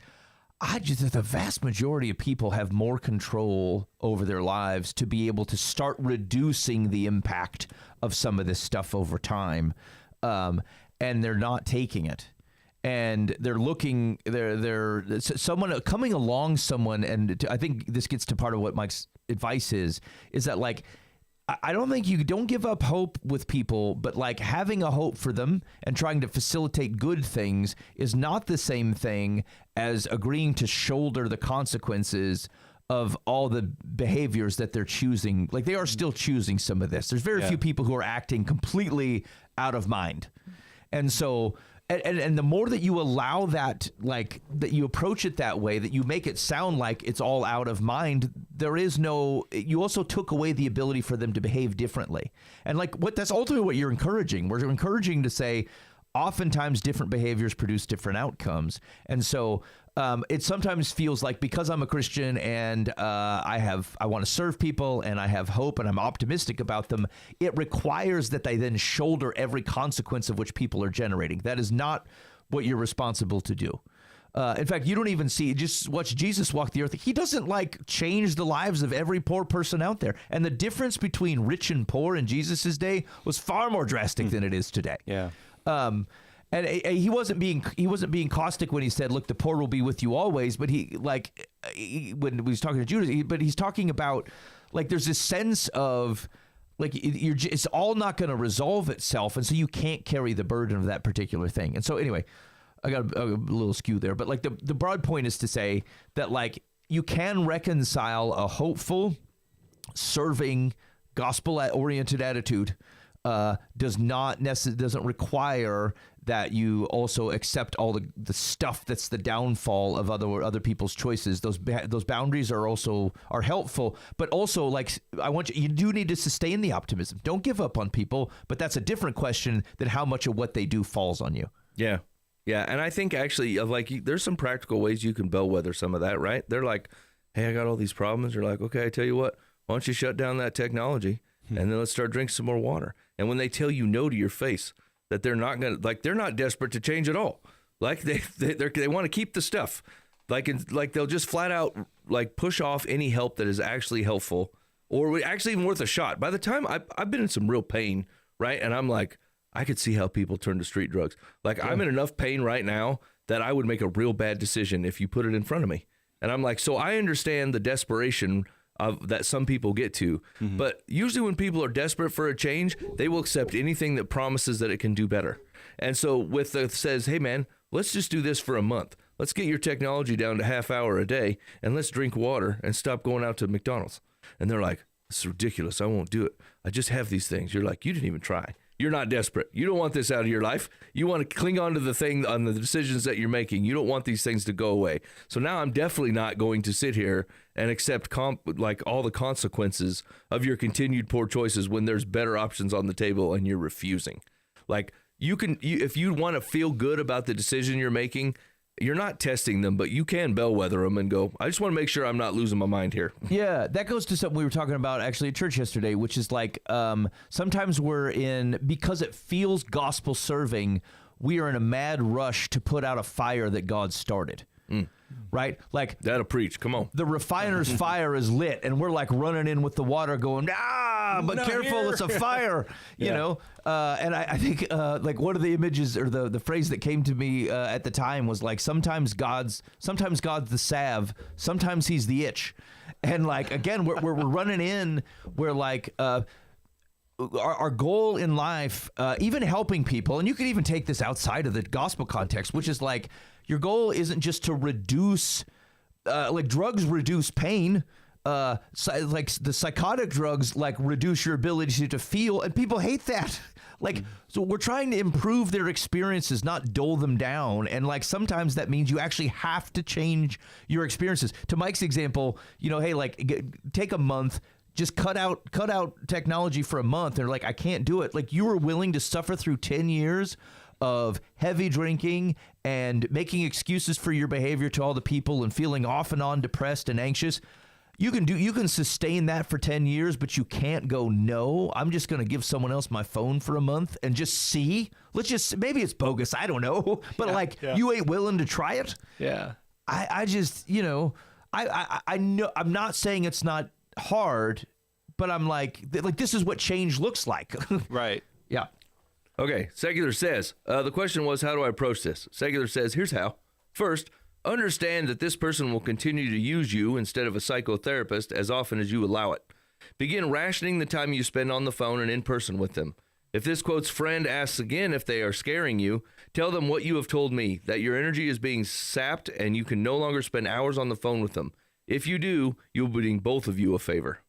The vast majority of people have more control over their lives to be able to start reducing the impact of some of this stuff over time, and they're not taking it. And they're looking, they're someone coming along someone, and I think this gets to part of what Mike's advice is that like, I don't think you don't give up hope with people, but like having a hope for them and trying to facilitate good things is not the same thing as agreeing to shoulder the consequences of all the behaviors that they're choosing. Like they are still choosing some of this. There's very few people who are acting completely out of mind. And so, and the more that you allow that, like that you approach it that way, that you make it sound like it's all out of mind, you also took away the ability for them to behave differently. And like that's ultimately what you're encouraging. We're encouraging to say, oftentimes different behaviors produce different outcomes. And so it sometimes feels like because I'm a Christian and I want to serve people and I have hope and I'm optimistic about them, it requires that they then shoulder every consequence of which people are generating. That is not what you're responsible to do. In fact, you don't even just watch Jesus walk the earth. He doesn't like change the lives of every poor person out there. And the difference between rich and poor in Jesus's day was far more drastic than it is today. Yeah. And he wasn't being caustic when he said, "Look, the poor will be with you always." But when he was talking to Judas, but he's talking about like there's this sense of like it's all not going to resolve itself, and so you can't carry the burden of that particular thing. And so anyway, I got a little skew there, but like the broad point is to say that like you can reconcile a hopeful, serving, gospel-oriented attitude. Doesn't require that you also accept all the stuff that's the downfall of other people's choices. Those boundaries are helpful, but also like you do need to sustain the optimism. Don't give up on people, but that's a different question than how much of what they do falls on you. Yeah. Yeah, and I think actually like there's some practical ways you can bellwether some of that, right? They're like, "Hey, I got all these problems." You're like, "Okay, I tell you what, why don't you shut down that technology and then let's start drinking some more water." And when they tell you no to your face, that they're not desperate to change at all. Like they want to keep the stuff. Like they'll just flat out like push off any help that is actually helpful or actually even worth a shot. By the time I've been in some real pain, right? And I'm like, I could see how people turn to street drugs. Like I'm in enough pain right now that I would make a real bad decision if you put it in front of me. And I'm like, so I understand the desperation that some people get to, but usually when people are desperate for a change, they will accept anything that promises that it can do better. And so says, "Hey man, let's just do this for a month. Let's get your technology down to half hour a day and let's drink water and stop going out to McDonald's." And they're like, "It's ridiculous. I won't do it. I just have these things." You're like, "You didn't even try. You're not desperate. You don't want this out of your life. You want to cling on to the thing, on the decisions that you're making. You don't want these things to go away. So now I'm definitely not going to sit here and accept like all the consequences of your continued poor choices when there's better options on the table and you're refusing." Like if you want to feel good about the decision you're making, you're not testing them, but you can bellwether them and go, "I just want to make sure I'm not losing my mind here." Yeah, that goes to something we were talking about actually at church yesterday, which is like sometimes because it feels gospel serving, we are in a mad rush to put out a fire that God started. Right? Like that'll preach. Come on. The refiner's fire is lit and we're like running in with the water going, but not careful, here. It's a fire, you know? And I think like one of the images or the phrase that came to me at the time was like, sometimes God's the salve, sometimes he's the itch. And like, again, we're running in, we're like, our goal in life, even helping people, and you could even take this outside of the gospel context, which is like, your goal isn't just to reduce, like drugs reduce pain, like the psychotic drugs like reduce your ability to feel, and people hate that. Like, so we're trying to improve their experiences, not dull them down. And like sometimes that means you actually have to change your experiences. To Mike's example, hey, like take a month, just cut out technology for a month. They're like, I can't do it. Like, you were willing to suffer through 10 years of heavy drinking and making excuses for your behavior to all the people and feeling off and on depressed and anxious. You can sustain that for 10 years, but you can't go, no, I'm just going to give someone else my phone for a month and just see. Maybe it's bogus. I don't know. But you ain't willing to try it. Yeah. I just, I know, I'm not saying it's not hard, but I'm like, this is what change looks like. Right. Yeah. Okay, Secular says, the question was, how do I approach this? Secular says, here's how. First, understand that this person will continue to use you instead of a psychotherapist as often as you allow it. Begin rationing the time you spend on the phone and in person with them. If this quote's friend asks again if they are scaring you, tell them what you have told me, that your energy is being sapped and you can no longer spend hours on the phone with them. If you do, you'll be doing both of you a favor.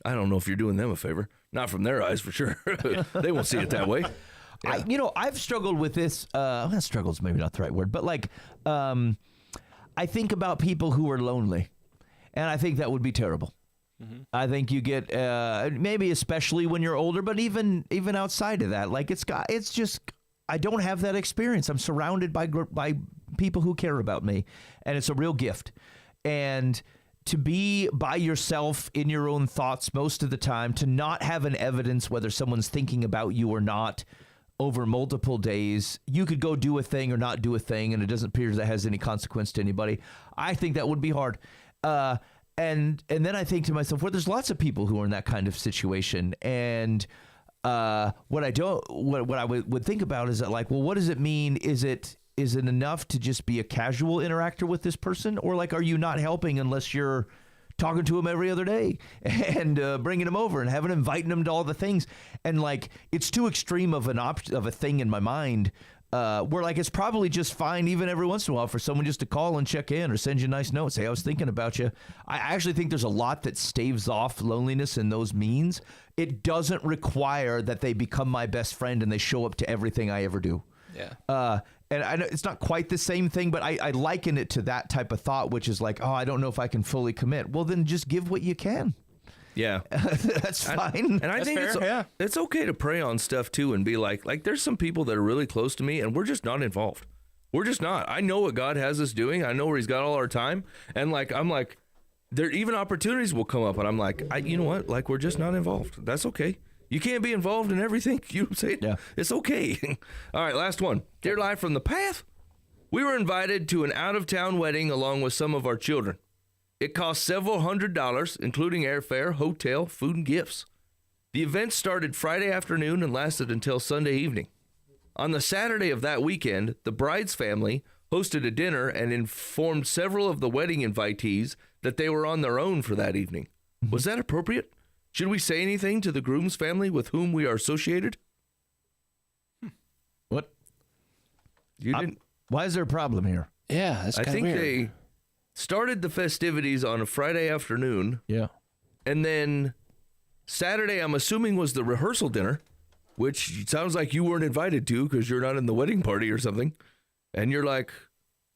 I don't know if you're doing them a favor. Not from their eyes, for sure. They won't see it that way. Yeah. I've struggled with this. Struggles maybe not the right word, but I think about people who are lonely, and I think that would be terrible. Mm-hmm. I think you get maybe especially when you're older, but even outside of that, it's just I don't have that experience. I'm surrounded by people who care about me, and it's a real gift. And to be by yourself in your own thoughts most of the time, to not have an evidence whether someone's thinking about you or not over multiple days, you could go do a thing or not do a thing, and it doesn't appear that has any consequence to anybody. I think that would be hard. And then I think to myself, well, there's lots of people who are in that kind of situation. And what I would think about is that, what does it mean? Is it enough to just be a casual interactor with this person? Or are you not helping unless you're talking to them every other day and bringing them over and inviting them to all the things? And it's too extreme of a thing in my mind where it's probably just fine even every once in a while for someone just to call and check in or send you a nice note, say, I was thinking about you. I actually think there's a lot that staves off loneliness in those means. It doesn't require that they become my best friend and they show up to everything I ever do. Yeah. And I know it's not quite the same thing, but I liken it to that type of thought, which is I don't know if I can fully commit. Well, then just give what you can. Yeah. That's fine. And I think fair, it's okay to pray on stuff too and be like there's some people that are really close to me and we're just not involved. We're just not. I know what God has us doing. I know where he's got all our time. And I'm there even opportunities will come up and I'm you know what? We're just not involved. That's okay. You can't be involved in everything. You know what I'm saying? Yeah. It's okay. All right, last one. Dear Live from the Path, we were invited to an out-of-town wedding along with some of our children. It cost several $100s, including airfare, hotel, food, and gifts. The event started Friday afternoon and lasted until Sunday evening. On the Saturday of that weekend, the bride's family hosted a dinner and informed several of the wedding invitees that they were on their own for that evening. Mm-hmm. Was that appropriate? Should we say anything to the groom's family with whom we are associated? What? You didn't? Why is there a problem here? Yeah, that's kind of weird. I think they started the festivities on a Friday afternoon. Yeah. And then Saturday, I'm assuming, was the rehearsal dinner, which sounds like you weren't invited to because you're not in the wedding party or something. And you're like,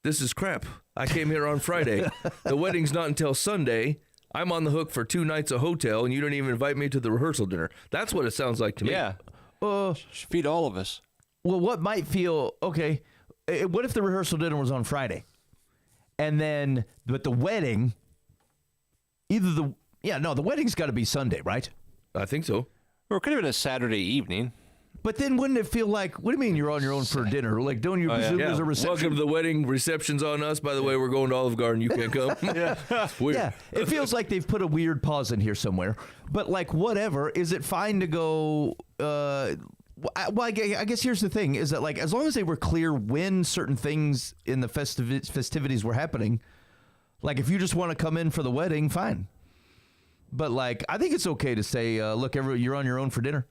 this is crap. I came here on Friday. The wedding's not until Sunday. I'm on the hook for 2 nights of hotel, and you don't even invite me to the rehearsal dinner. That's what it sounds like to me. Yeah. Should feed all of us. Well, what might feel, okay, what if the rehearsal dinner was on Friday? But the wedding, the wedding's got to be Sunday, right? I think so. Or it could have been a Saturday evening. But then wouldn't it feel what do you mean you're on your own for dinner? Don't you presume there's a reception? Welcome to the wedding. Reception's on us. By the way, we're going to Olive Garden. You can't come. Weird. Yeah, it feels like they've put a weird pause in here somewhere. But whatever, is it fine to go... I guess here's the thing, is that as long as they were clear when certain things in the festivities were happening, if you just want to come in for the wedding, fine. But I think it's okay to say, look, you're on your own for dinner.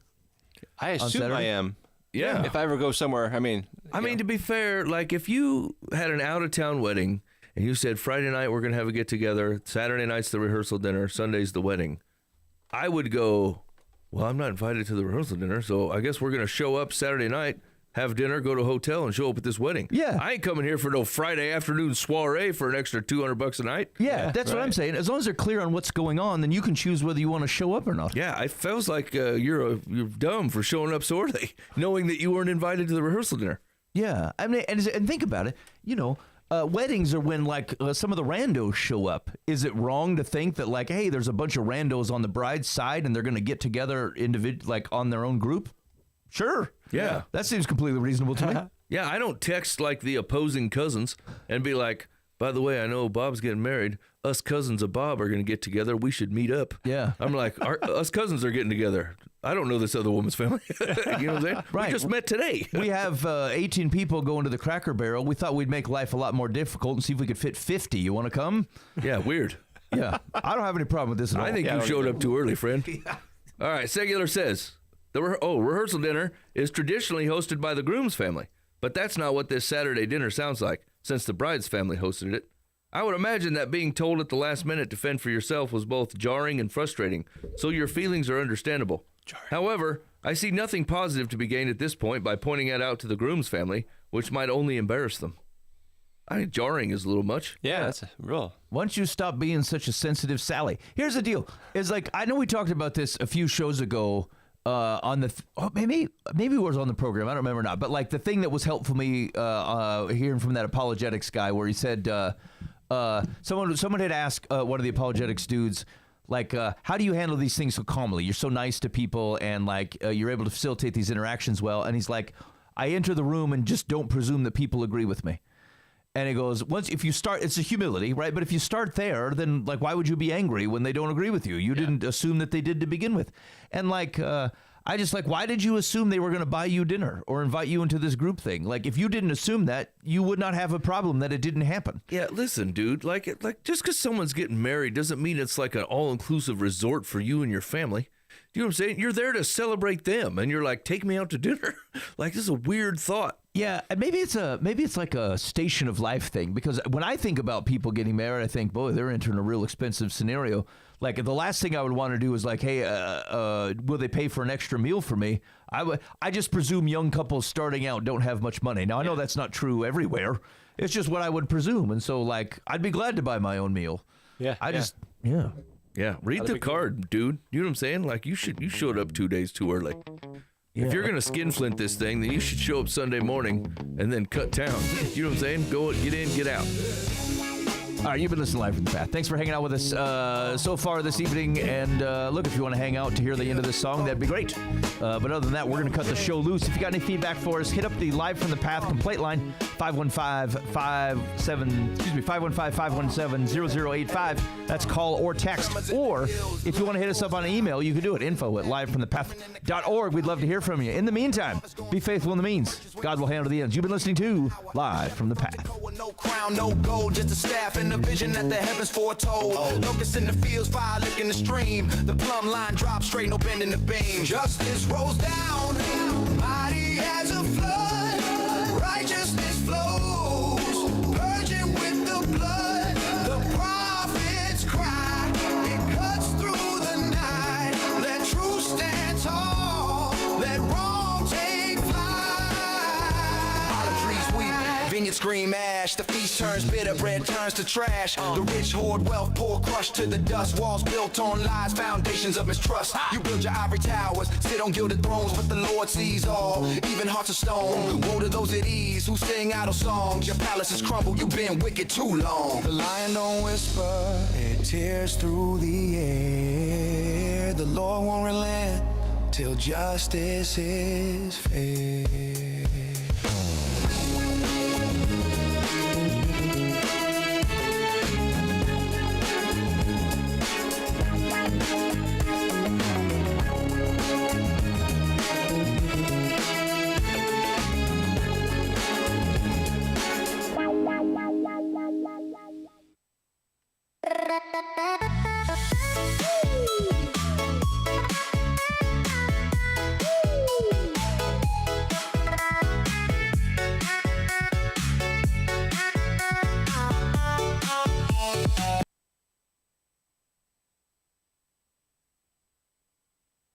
I assume I am. Yeah. If I ever go somewhere, I mean, to be fair, if you had an out-of-town wedding and you said Friday night we're going to have a get-together, Saturday night's the rehearsal dinner, Sunday's the wedding, I would go, well, I'm not invited to the rehearsal dinner, so I guess we're going to show up Saturday night, have dinner, go to a hotel, and show up at this wedding. Yeah. I ain't coming here for no Friday afternoon soiree for an extra $200 a night. Yeah, that's what I'm saying. As long as they're clear on what's going on, then you can choose whether you want to show up or not. Yeah, it feels like you're dumb for showing up so early, knowing that you weren't invited to the rehearsal dinner. Yeah, I mean, and think about it. You know, weddings are when like some of the randos show up. Is it wrong to think that like, hey, there's a bunch of randos on the bride's side and they're going to get together like on their own group? Sure. Yeah. That seems completely reasonable to me. Yeah, I don't text like the opposing cousins and be like, by the way, I know Bob's getting married. Us cousins of Bob are going to get together. We should meet up. Yeah. I'm like, us cousins are getting together. I don't know this other woman's family. You know what I'm saying? Right. We just met today. We have 18 people going to the Cracker Barrel. We thought we'd make life a lot more difficult and see if we could fit 50. You want to come? Yeah, weird. Yeah. I don't have any problem with this at all. I think you showed up too early, friend. All right, Secular says, rehearsal dinner is traditionally hosted by the groom's family, but that's not what this Saturday dinner sounds like, since the bride's family hosted it. I would imagine that being told at the last minute to fend for yourself was both jarring and frustrating, so your feelings are understandable. However, I see nothing positive to be gained at this point by pointing it out to the groom's family, which might only embarrass them. I think jarring is a little much. Yeah, that's real. Once you stop being such a sensitive Sally. Here's the deal. Is like, I know we talked about this a few shows ago on the, maybe it was on the program. I don't remember now. But like the thing that was helpful me hearing from that apologetics guy where he said, someone had asked one of the apologetics dudes, like, how do you handle these things so calmly? You're so nice to people and like you're able to facilitate these interactions well. And he's like, I enter the room and just don't presume that people agree with me. And he goes, if you start, it's a humility, right? But if you start there, then like, why would you be angry when they don't agree with you? You didn't assume that they did to begin with. And like, I just like, why did you assume they were going to buy you dinner or invite you into this group thing? Like, if you didn't assume that, you would not have a problem that it didn't happen. Yeah, listen, dude, like just because someone's getting married doesn't mean it's like an all-inclusive resort for you and your family. Do you know what I'm saying? You're there to celebrate them, and you're like, take me out to dinner. Like, this is a weird thought. Yeah, and maybe it's like a station of life thing, because when I think about people getting married, I think, boy, they're entering a real expensive scenario. Like, the last thing I would want to do is like, hey, will they pay for an extra meal for me? I just presume young couples starting out don't have much money. Now, I know that's not true everywhere. It's just what I would presume. And so, like, I'd be glad to buy my own meal. Yeah. Yeah, read the card, dude. You know what I'm saying? Like, you showed up 2 days too early. Yeah. If you're going to skinflint this thing, then you should show up Sunday morning and then cut town. You know what I'm saying? Go, get in, get out. All right, you've been listening to Live from the Path. Thanks for hanging out with us so far this evening. And look, if you want to hang out to hear the end of this song, that'd be great. But other than that, we're going to cut the show loose. If you got any feedback for us, hit up the Live from the Path complaint line, 515-517-0085. That's call or text. Or if you want to hit us up on an email, you can do it, info@livefromthepath.org. We'd love to hear from you. In the meantime, be faithful in the means. God will handle the ends. You've been listening to Live from the Path. No crown, no gold, just a staff and a vision that the heavens foretold. Locusts in the fields, fire licking the stream. The plumb line drops straight, no bend in the beam. Justice rolls down, mighty as a flood. Righteousness flows, purging with the blood. The prophets cry, it cuts through the night. Let truth stand tall, let wrong take flight. Olive trees weep, vineyards scream ash. The feast turns bitter, bread turns to trash. The rich hoard wealth, poor crushed to the dust. Walls built on lies, foundations of mistrust. You build your ivory towers, sit on gilded thrones, but the Lord sees all, even hearts of stone. Woe to those at ease who sing idle songs. Your palaces crumble, you've been wicked too long. The lion don't whisper, it tears through the air. The Lord won't relent till justice is fair.